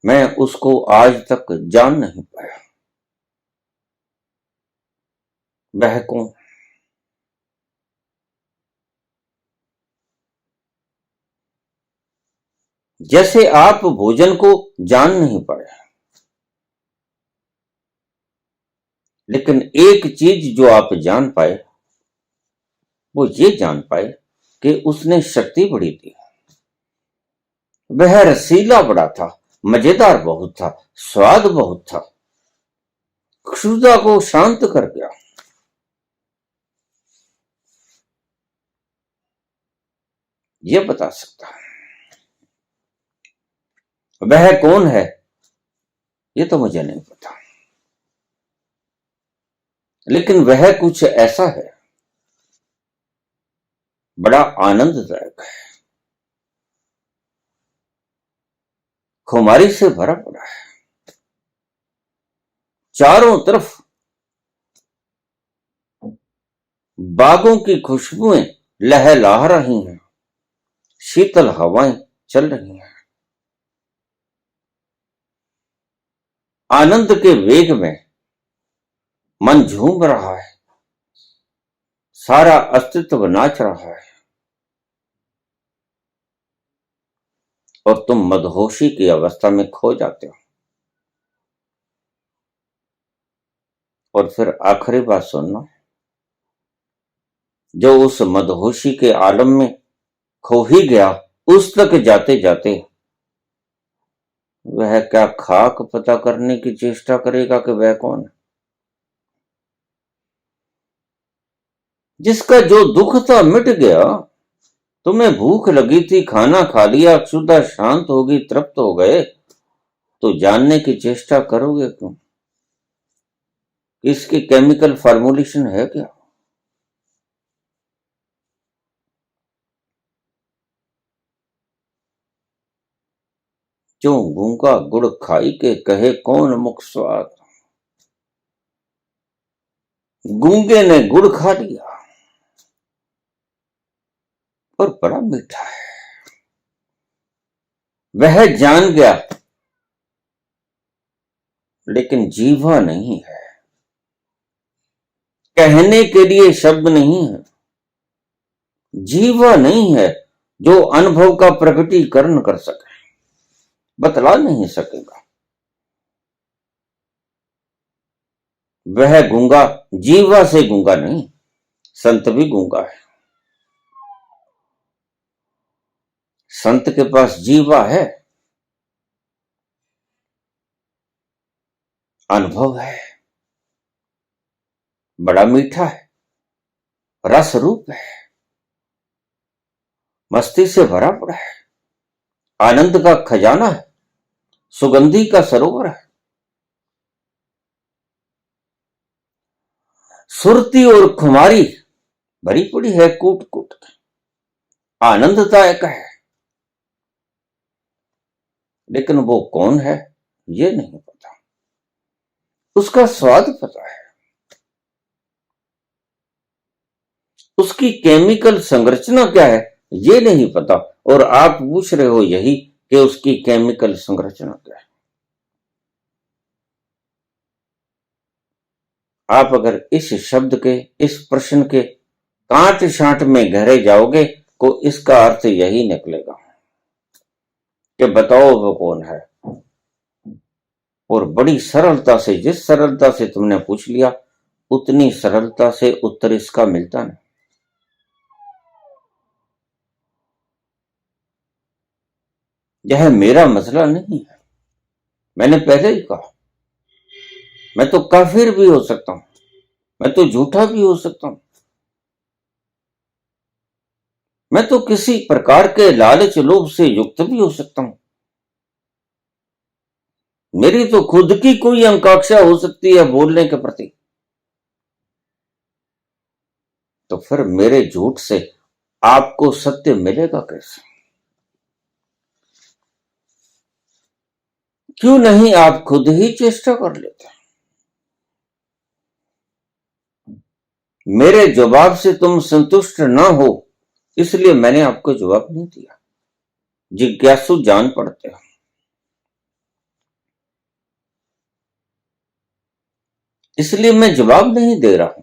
मैं उसको आज तक जान नहीं पाया वह कौन। जैसे आप भोजन को जान नहीं पाए, लेकिन एक चीज जो आप जान पाए वो ये जान पाए कि उसने शक्ति बड़ी दी, वह रसीला बड़ा था, मजेदार बहुत था, स्वाद बहुत था, क्षुधा को शांत कर गया। ये बता सकता है। वह कौन है ये तो मुझे नहीं पता, लेकिन वह कुछ ऐसा है बड़ा आनंददायक है, खुमारी से भरा पड़ा है, चारों तरफ बागों की खुशबुएं लहला रही हैं, शीतल हवाएं चल रही हैं, आनंद के वेग में मन झूम रहा है, सारा अस्तित्व नाच रहा है, और तुम मदहोशी की अवस्था में खो जाते हो। और फिर आखिरी बात सुनना, जो उस मदहोशी के आलम में खो ही गया, उस तक जाते जाते वह क्या खाक पता करने की चेष्टा करेगा कि वह कौन है? जिसका जो दुख था मिट गया, तुम्हें भूख लगी थी, खाना खा लिया, क्षुधा शांत होगी, तृप्त हो गए, तो जानने की चेष्टा करोगे क्यों? इसकी केमिकल फार्मूलेशन है क्या? जो गूंगा गुड़ खाई के कहे कौन मुख स्वाद, गूंगे ने गुड़ खा लिया और बड़ा मीठा है। वह जान गया, लेकिन जीवा नहीं है, कहने के लिए शब्द नहीं है, जीवा नहीं है जो अनुभव का प्रकटीकरण कर सके, बतला नहीं सकेगा। वह गूंगा जीवा से गूंगा नहीं, संत भी गूंगा है। संत के पास जीवा है, अनुभव है, बड़ा मीठा है, रस रूप है, मस्ती से भरा पड़ा है, आनंद का खजाना है, सुगंधी का सरोवर है, सुरती और खुमारी भरी पड़ी है कूट कूट के, आनंददायक है। लेकिन वो कौन है ये नहीं पता, उसका स्वाद पता है, उसकी केमिकल संरचना क्या है ये नहीं पता, और आप पूछ रहे हो यही कि उसकी केमिकल संरचना क्या है। आप अगर इस शब्द के, इस प्रश्न के कांट छांट में गहरे जाओगे तो इसका अर्थ यही निकलेगा कि बताओ वो कौन है। और बड़ी सरलता से, जिस सरलता से तुमने पूछ लिया उतनी सरलता से उत्तर इसका मिलता नहीं। यह मेरा मसला नहीं है, मैंने पहले ही कहा, मैं तो काफिर भी हो सकता हूं, मैं तो झूठा भी हो सकता हूं, मैं तो किसी प्रकार के लालच लोभ से युक्त भी हो सकता हूं, मेरी तो खुद की कोई आकांक्षा हो सकती है बोलने के प्रति। तो फिर मेरे झूठ से आपको सत्य मिलेगा कैसे? क्यों नहीं आप खुद ही चेष्टा कर लेते? मेरे जवाब से तुम संतुष्ट ना हो इसलिए मैंने आपको जवाब नहीं दिया। जिज्ञासु जान पड़ते हो, इसलिए मैं जवाब नहीं दे रहा हूं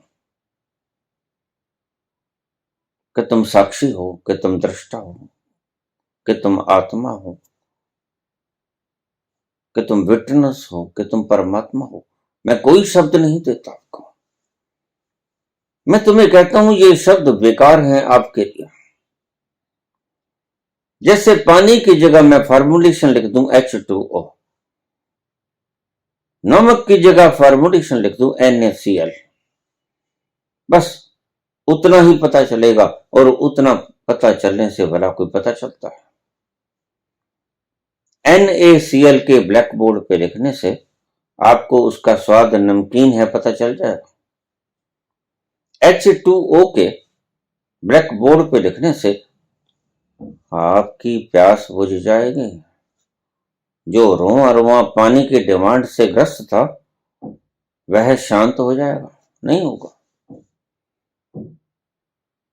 कि तुम साक्षी हो, कि तुम दृष्टा हो, कि तुम आत्मा हो, कि तुम विटनेस हो, कि तुम परमात्मा हो। मैं कोई शब्द नहीं देता आपको, मैं तुम्हें कहता हूं ये शब्द बेकार हैं आपके लिए। जैसे पानी की जगह मैं फॉर्मुलेशन लिख दूं H2O, नमक की जगह फॉर्मुलेशन लिख दूं NaCl, बस उतना ही पता चलेगा। और उतना पता चलने से भला कोई पता चलता है? NaCl के ब्लैक बोर्ड पे लिखने से आपको उसका स्वाद नमकीन है पता चल जाएगा। H2O के ब्लैक बोर्ड पे लिखने से आपकी प्यास बुझ जाएगी। जो रोआ रोआ पानी की डिमांड से ग्रस्त था वह शांत हो जाएगा, नहीं होगा।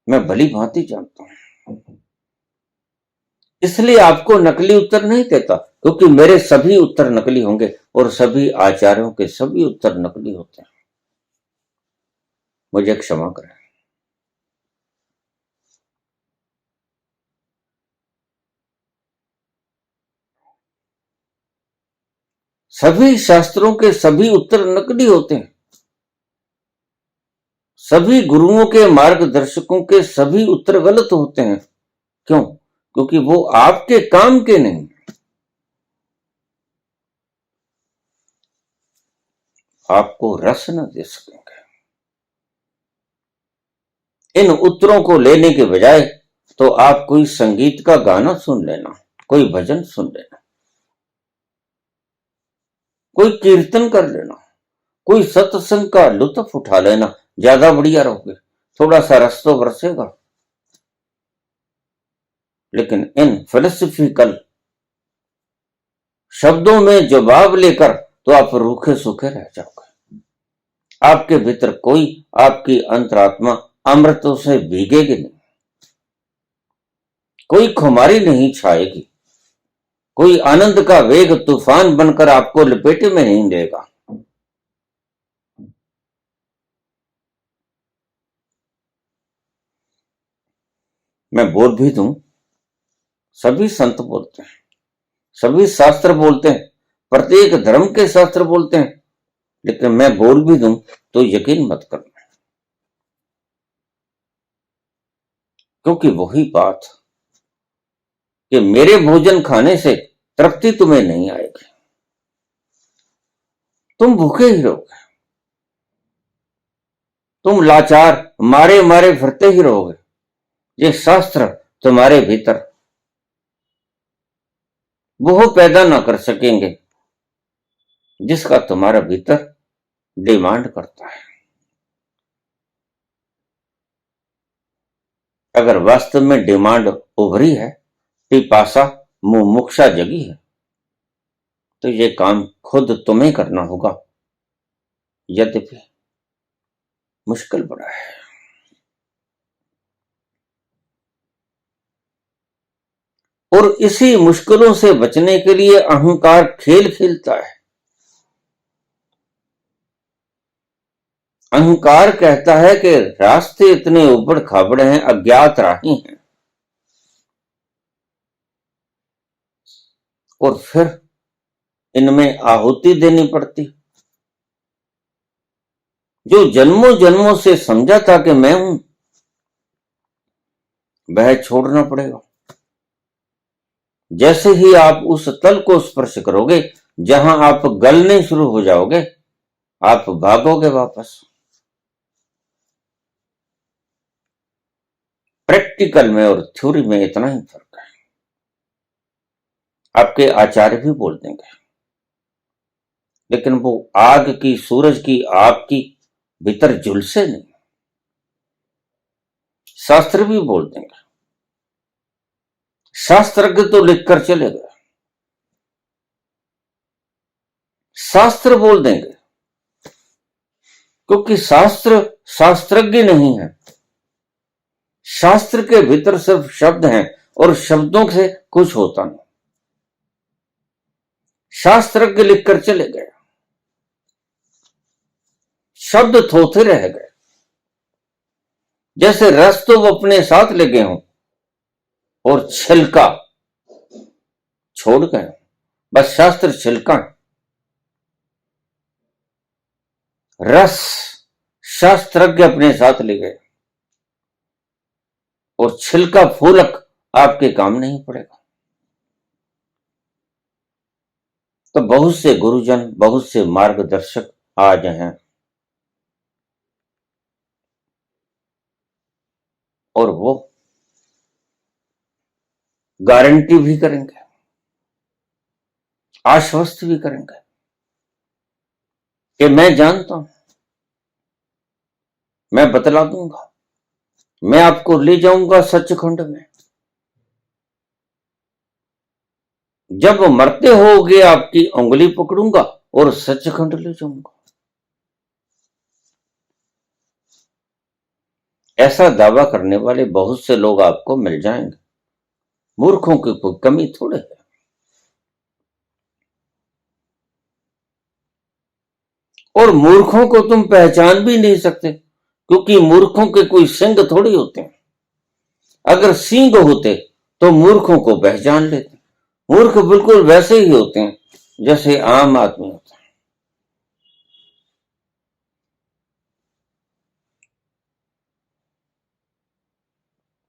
मैं भली भांति जानता हूं, इसलिए आपको नकली उत्तर नहीं देता, क्योंकि मेरे सभी उत्तर नकली होंगे और सभी आचार्यों के सभी उत्तर नकली होते हैं। मुझे क्षमा करें। सभी शास्त्रों के सभी उत्तर नकली होते हैं। सभी गुरुओं के, मार्गदर्शकों के सभी उत्तर गलत होते हैं। क्यों? क्योंकि वो आपके काम के नहीं, आपको रस न दे सकेंगे। इन उत्तरों को लेने के बजाय तो आप कोई संगीत का गाना सुन लेना, कोई भजन सुन लेना, कोई कीर्तन कर लेना, कोई सत्संग का लुत्फ उठा लेना, ज्यादा बढ़िया रहोगे, थोड़ा सा रस तो बरसेगा। लेकिन इन फिलोसफिकल शब्दों में जवाब लेकर तो आप रूखे सूखे रह जाओगे। आपके भीतर कोई, आपकी अंतरात्मा अमृतों से भीगेगी नहीं, कोई खुमारी नहीं छाएगी, कोई आनंद का वेग तूफान बनकर आपको लपेटे में नहीं लेगा। मैं बोल भी दूं, सभी संत बोलते हैं, सभी शास्त्र बोलते हैं, प्रत्येक धर्म के शास्त्र बोलते हैं, लेकिन मैं बोल भी दूं तो यकीन मत करना, क्योंकि वही बात कि मेरे भोजन खाने से तृप्ति तुम्हें नहीं आएगी, तुम भूखे ही रहोगे, तुम लाचार मारे मारे फिरते ही रहोगे। ये शास्त्र तुम्हारे भीतर वो पैदा ना कर सकेंगे जिसका तुम्हारा भीतर डिमांड करता है। अगर वास्तव में डिमांड उभरी है, पिपासा मुमुक्षा जगी है, तो ये काम खुद तुम्हें करना होगा, यद्यपि मुश्किल बड़ा है। और इसी मुश्किलों से बचने के लिए अहंकार खेल खेलता है। अहंकार कहता है कि रास्ते इतने ऊबड़ खाबड़ हैं, अज्ञात राही हैं, और फिर इनमें आहुति देनी पड़ती। जो जन्मों जन्मों से समझा था कि मैं हूं, वह छोड़ना पड़ेगा। जैसे ही आप उस तल को स्पर्श करोगे जहां आप गलने शुरू हो जाओगे, आप भागोगे वापस। प्रैक्टिकल में और थ्योरी में इतना ही फर्क है। आपके आचार्य भी बोल देंगे, लेकिन वो आग की, सूरज की, आग की भीतर झुलसे नहीं। शास्त्र भी बोल देंगे, शास्त्रज्ञ तो लिखकर चले गए, शास्त्र बोल देंगे, क्योंकि शास्त्र शास्त्रज्ञ नहीं है। शास्त्र के भीतर सिर्फ शब्द हैं और शब्दों से कुछ होता नहीं। शास्त्रज्ञ लिखकर चले गए, शब्द थोथे रह गए। जैसे रस तो वो अपने साथ ले गए हों और छिलका छोड़ गए, बस शास्त्र छिलका है। रस शास्त्रज्ञ अपने साथ ले गए और छिलका फूलक आपके काम नहीं पड़ेगा। तो बहुत से गुरुजन, बहुत से मार्गदर्शक आज हैं, और वो गारंटी भी करेंगे, आश्वस्त भी करेंगे कि मैं जानता हूं, मैं बतला दूंगा, मैं आपको ले जाऊंगा सचखंड में। जब मरते होगे आपकी उंगली पकड़ूंगा और सचखंड ले जाऊंगा। ऐसा दावा करने वाले बहुत से लोग आपको मिल जाएंगे। मूर्खों की कोई कमी थोड़े है। और मूर्खों को तुम पहचान भी नहीं सकते, क्योंकि मूर्खों के कोई सिंग थोड़ी होते हैं। अगर सींग होते तो मूर्खों को पहचान लेते। मूर्ख बिल्कुल वैसे ही होते हैं जैसे आम आदमी होता है।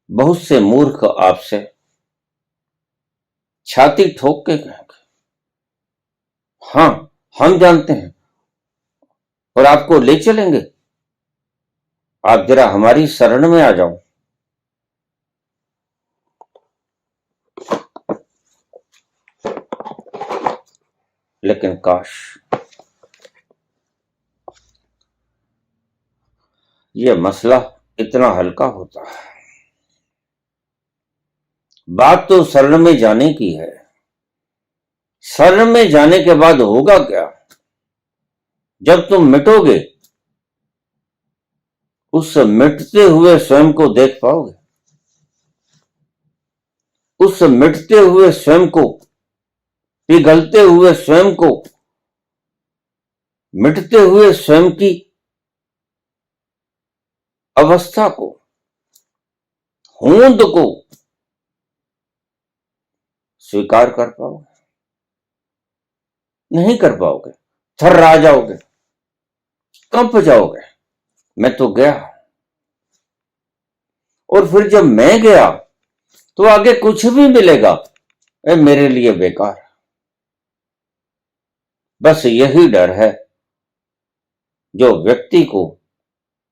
बहुत से मूर्ख आपसे छाती ठोक के कहेंगे, हां हम जानते हैं, और आपको ले चलेंगे, आप जरा हमारी शरण में आ जाओ। लेकिन काश ये मसला इतना हल्का होता है। बात तो शरण में जाने की है। शरण में जाने के बाद होगा क्या? जब तुम मिटोगे, उस मिटते हुए स्वयं को देख पाओगे। उस मिटते हुए स्वयं को, पिघलते हुए स्वयं को, मिटते हुए स्वयं की अवस्था को, होंद को स्वीकार कर पाओगे? नहीं कर पाओगे, थर्रा जाओगे, कंप जाओगे। मैं तो गया, और फिर जब मैं गया तो आगे कुछ भी मिलेगा ये मेरे लिए बेकार। बस यही डर है जो व्यक्ति को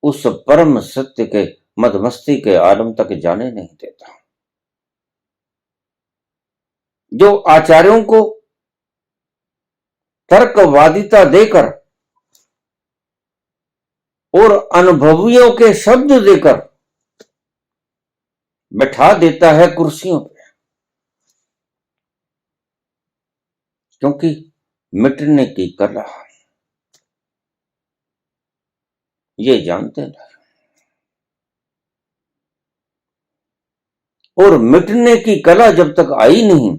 उस परम सत्य के मदमस्ती के आलम तक जाने नहीं देता। जो आचार्यों को तर्कवादिता देकर और अनुभवियों के शब्द देकर बैठा देता है कुर्सियों पे, क्योंकि मिटने की कला ये जानते नहीं। और मिटने की कला जब तक आई नहीं,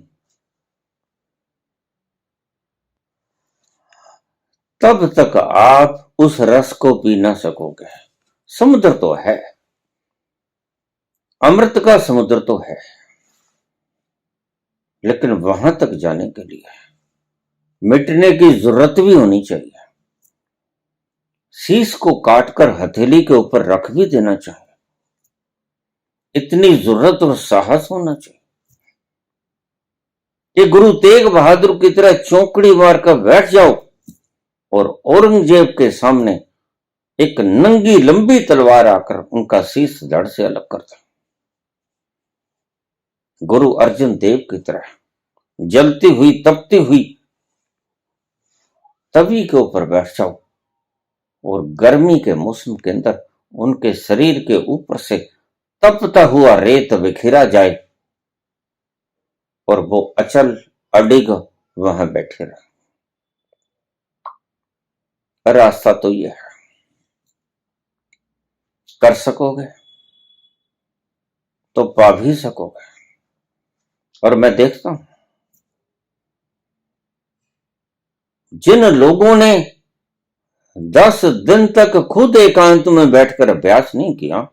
तब तक आप उस रस को पी ना सकोगे। समुद्र तो है, अमृत का समुद्र तो है, लेकिन वहां तक जाने के लिए मिटने की जरूरत भी होनी चाहिए। शीश को काटकर हथेली के ऊपर रख भी देना चाहिए, इतनी जरूरत और साहस होना चाहिए। ये गुरु तेग बहादुर की तरह चौकड़ी मारकर बैठ जाओ और औरंगजेब के सामने एक नंगी लंबी तलवार आकर उनका शीश धड़ से अलग कर दो। गुरु अर्जुन देव की तरह जलती हुई तपती हुई तवी के ऊपर बैठ जाओ और गर्मी के मौसम के अंदर उनके शरीर के ऊपर से तपता हुआ रेत बिखरा जाए और वो अचल अडिग वहां बैठे रहे। रास्ता तो ये है, कर सकोगे तो पा भी सकोगे। और मैं देखता हूं जिन लोगों ने 10 दिन तक खुद एकांत में बैठकर अभ्यास नहीं किया,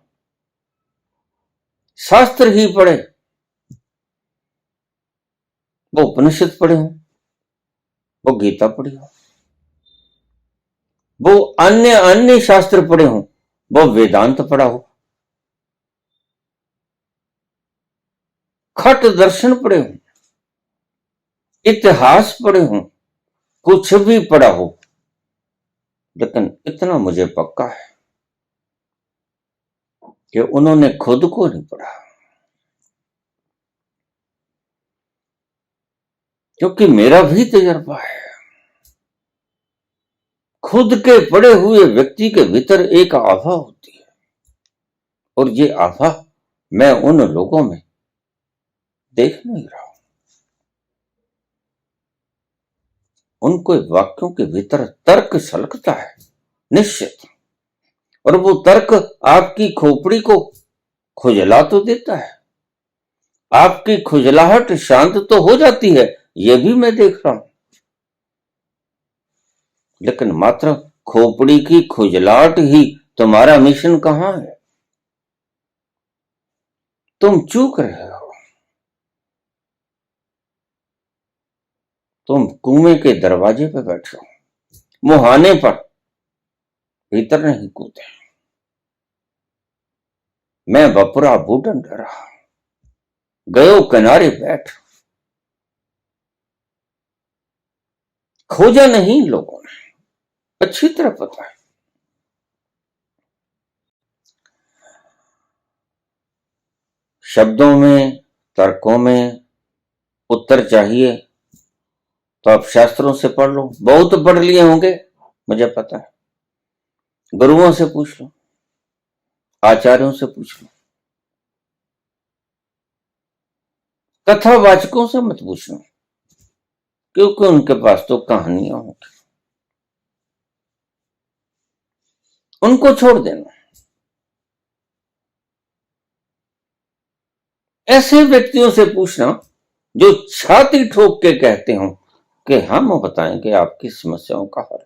शास्त्र ही पढ़े, वो उपनिषद पढ़े हो, वो गीता पढ़ी हो, वो अन्य अन्य शास्त्र पढ़े हो, वो वेदांत पढ़ा हो, खट दर्शन पढ़े हो, इतिहास पढ़े हो, कुछ भी पढ़ा हो, लेकिन इतना मुझे पक्का है कि उन्होंने खुद को नहीं पढ़ा। क्योंकि मेरा भी तजर्बा है, खुद के पढ़े हुए व्यक्ति के भीतर एक आभा होती है, और ये आभा मैं उन लोगों में देख नहीं रहा हूं। उनको वाक्यों के भीतर तर्क छलकता है निश्चित, और वो तर्क आपकी खोपड़ी को खुजला तो देता है, आपकी खुजलाहट शांत तो हो जाती है, ये भी मैं देख रहा हूं, लेकिन मात्र खोपड़ी की खुजलाहट ही तुम्हारा मिशन कहां है? तुम चूक रहे हो। तुम कुएं के दरवाजे पे बैठे हो, मुहाने पर, भीतर नहीं कूदे। मैं बपुरा बूढ़न डरा गयो किनारे बैठ, खोजा नहीं लोगों ने, अच्छी तरह पता है। शब्दों में, तर्कों में उत्तर चाहिए तो आप शास्त्रों से पढ़ लो, बहुत पढ़ लिए होंगे मुझे पता है, गुरुओं से पूछ लो, आचार्यों से पूछ लो, कथावाचकों से मत पूछना, क्योंकि उनके पास तो कहानियां होंगी, उनको छोड़ देना। ऐसे व्यक्तियों से पूछना जो छाती ठोक के कहते हो कि हम बताएंगे आपकी समस्याओं का हल,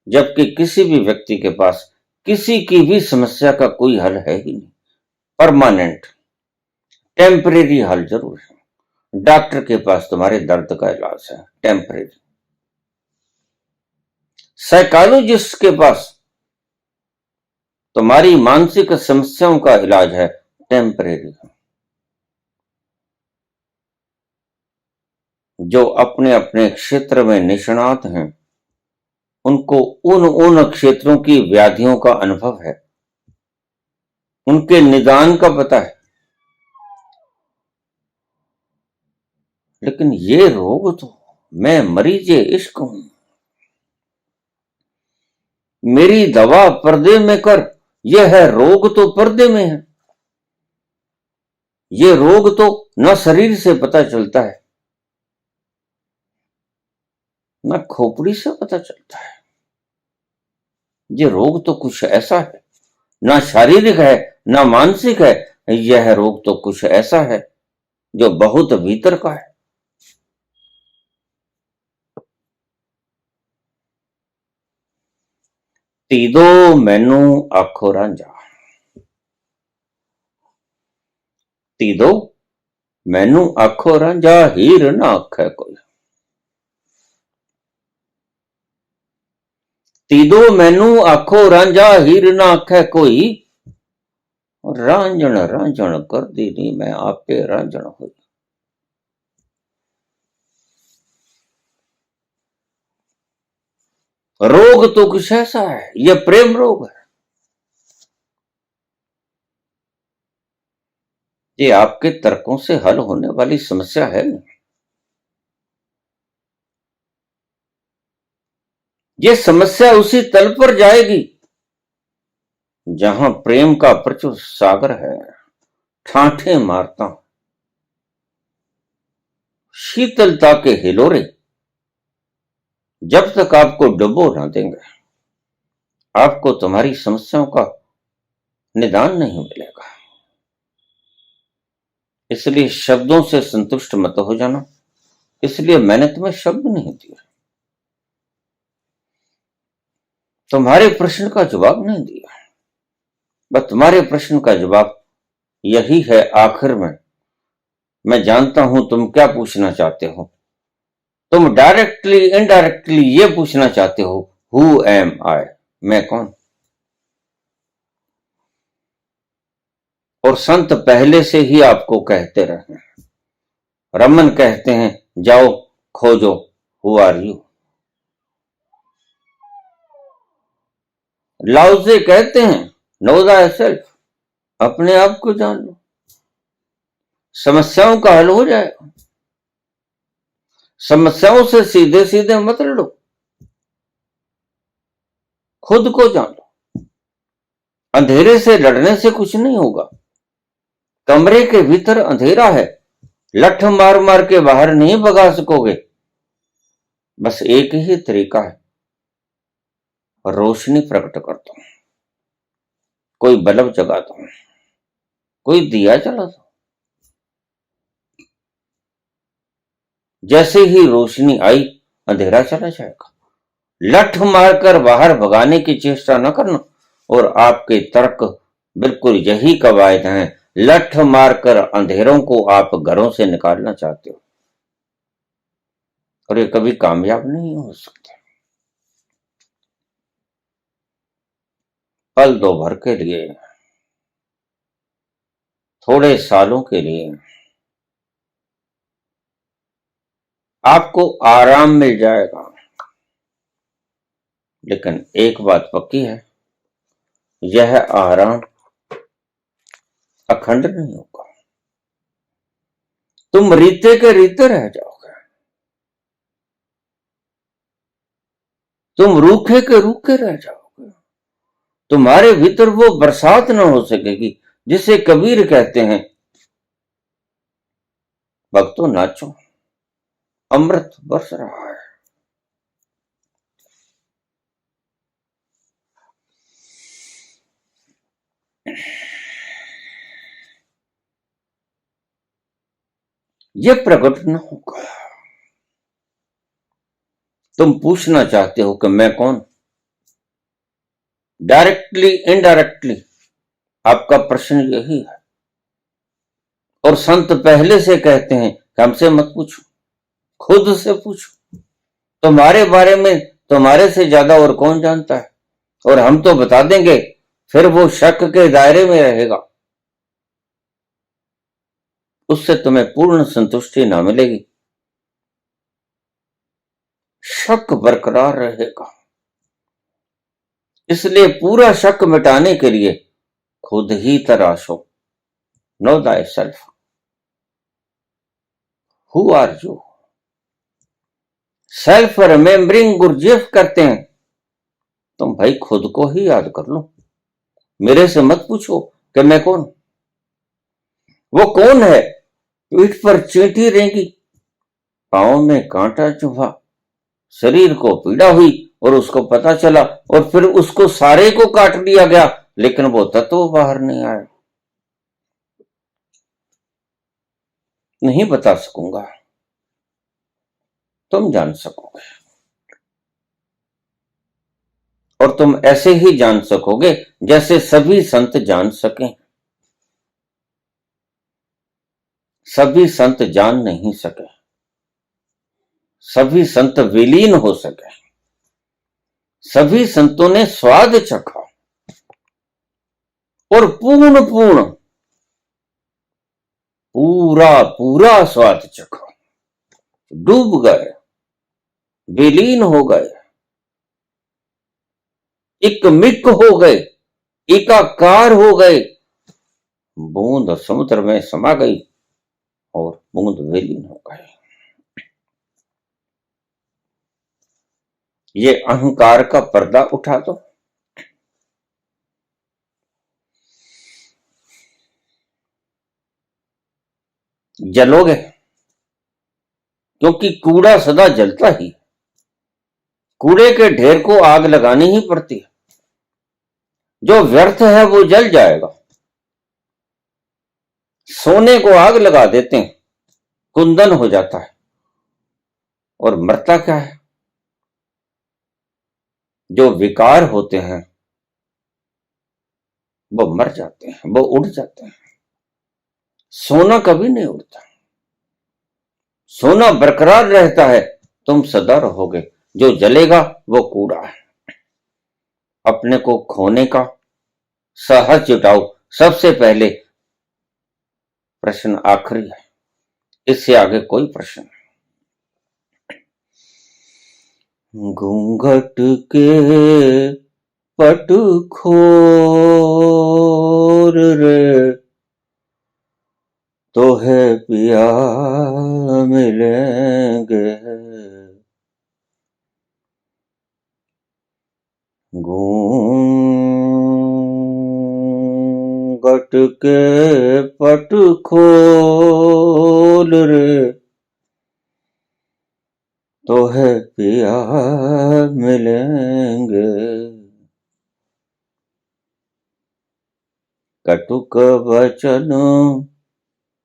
जबकि किसी भी व्यक्ति के पास किसी की भी समस्या का कोई हल है ही नहीं। परमानेंट टेम्परेरी हल जरूर है। डॉक्टर के पास तुम्हारे दर्द का इलाज है टेम्परेरी, साइकोलॉजिस्ट के पास तुम्हारी मानसिक समस्याओं का इलाज है टेम्परेरी। जो अपने अपने क्षेत्र में निष्णात हैं, उनको उन क्षेत्रों की व्याधियों का अनुभव है, उनके निदान का पता है। लेकिन ये रोग तो, मैं मरीजे इश्क हूं, मेरी दवा पर्दे में कर, यह है रोग तो पर्दे में है। ये रोग तो न शरीर से पता चलता है, न खोपड़ी से पता चलता है। ये रोग तो कुछ ऐसा है, ना शारीरिक है ना मानसिक है, यह रोग तो कुछ ऐसा है जो बहुत भीतर का है। तीदो मैनू आखो रांझा, तीदो मैनू आखो रांझा, हीर ना आखे कोई। तीदो मैनू आखो रांझा, हीर ना आखे कोई, रांझण रांझण कर दी नी मैं आपे रांझण हुई। रोग तो कुछ ऐसा है, यह प्रेम रोग है। ये आपके तर्कों से हल होने वाली समस्या है नहीं। ये समस्या उसी तल पर जाएगी जहां प्रेम का प्रचुर सागर है, ठाठे मारता शीतलता के हिलोरे जब तक आपको डुबो ना देंगे, आपको तुम्हारी समस्याओं का निदान नहीं मिलेगा। इसलिए शब्दों से संतुष्ट मत हो जाना, इसलिए मैंने तुम्हें शब्द नहीं दिया, तुम्हारे प्रश्न का जवाब नहीं दिया। बस तुम्हारे प्रश्न का जवाब यही है आखिर में, मैं जानता हूं तुम क्या पूछना चाहते हो। तुम डायरेक्टली इनडायरेक्टली ये पूछना चाहते हो, हु एम आई, मैं कौन। और संत पहले से ही आपको कहते रहे, रमन कहते हैं जाओ खोजो हु आर यू, लाओसे कहते हैं नो थायसेल्फ, अपने आप को जान लो, समस्याओं का हल हो जाएगा। समस्याओं से सीधे सीधे मत लड़ो, खुद को जान लो। अंधेरे से लड़ने से कुछ नहीं होगा, कमरे के भीतर अंधेरा है, लठ मार मार के बाहर नहीं भगा सकोगे। बस एक ही तरीका है, रोशनी प्रकट कर दो, कोई बल्ब जगा दो, कोई दिया जला दो। जैसे ही रोशनी आई अंधेरा चला जाएगा। लठ मारकर बाहर भगाने की चेष्टा न करना। और आपके तर्क बिल्कुल यही कवायद हैं, लठ मारकर अंधेरों को आप घरों से निकालना चाहते हो, और ये कभी कामयाब नहीं हो सकते। पल दो भर के लिए, थोड़े सालों के लिए आपको आराम मिल जाएगा, लेकिन एक बात पक्की है, यह आराम अखंड नहीं होगा। तुम रीते के रीते रह जाओगे, तुम रूखे के रूखे रह जाओगे। तुम्हारे भीतर वो बरसात न हो सकेगी जिसे कबीर कहते हैं, भक्तों नाचो अमृत बरस रहा है। ये प्रकट न होगा। तुम पूछना चाहते हो कि मैं कौन, डायरेक्टली इनडायरेक्टली आपका प्रश्न यही है। और संत पहले से कहते हैं कि हमसे मत पूछो, खुद से पूछो। तुम्हारे बारे में तुम्हारे से ज्यादा और कौन जानता है, और हम तो बता देंगे, फिर वो शक के दायरे में रहेगा, उससे तुम्हें पूर्ण संतुष्टि ना मिलेगी। शक बरकरार रहेगा। इसलिए पूरा शक मिटाने के लिए खुद ही तराशो। Know thy self, who are you. Self remembering Gurdjieff करते हैं, तुम भाई खुद को ही याद कर लो। मेरे से मत पूछो कि मैं कौन। वो कौन है? पीठ पर चींटी रेंगी, पांव में कांटा चुभा, शरीर को पीड़ा हुई और उसको पता चला, और फिर उसको सारे को काट लिया गया, लेकिन वो तत्व बाहर नहीं आया। नहीं बता सकूंगा, तुम जान सकोगे। और तुम ऐसे ही जान सकोगे जैसे सभी संत जान सके। सभी संत जान नहीं सके, सभी संत विलीन हो सके, सभी संतों ने स्वाद चखा और पूर्ण पूर्ण पूरा पूरा स्वाद चखा, डूब गए, विलीन हो गए, एक मिक हो गए, एकाकार हो गए। बूंद समुद्र में समा गई और बूंद विलीन हो गए। ये अहंकार का पर्दा उठा दो। जलोगे, क्योंकि कूड़ा सदा जलता ही। कूड़े के ढेर को आग लगानी ही पड़ती है। जो व्यर्थ है वो जल जाएगा। सोने को आग लगा देते हैं, कुंदन हो जाता है, और मरता क्या है? जो विकार होते हैं वो मर जाते हैं, वो उड़ जाते हैं। सोना कभी नहीं उड़ता, सोना बरकरार रहता है। तुम सदा रहोगे। जो जलेगा वो कूड़ा है। अपने को खोने का साहस जुटाओ। सबसे पहले प्रश्न आखिरी है, इससे आगे कोई प्रश्न नहीं। घूंघट के पट खोर रे, तो है पिया मिलेंगे। घूंघट के पट खोल रे, तो है पिया मिलेंगे। कटुक वचन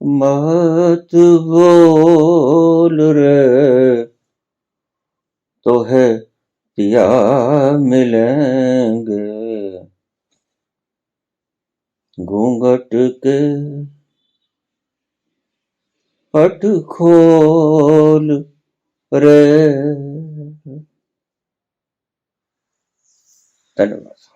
मत बोल रे, तो है पिया मिलेंगे। घूंघट के पट खोल रे। धन्यवाद।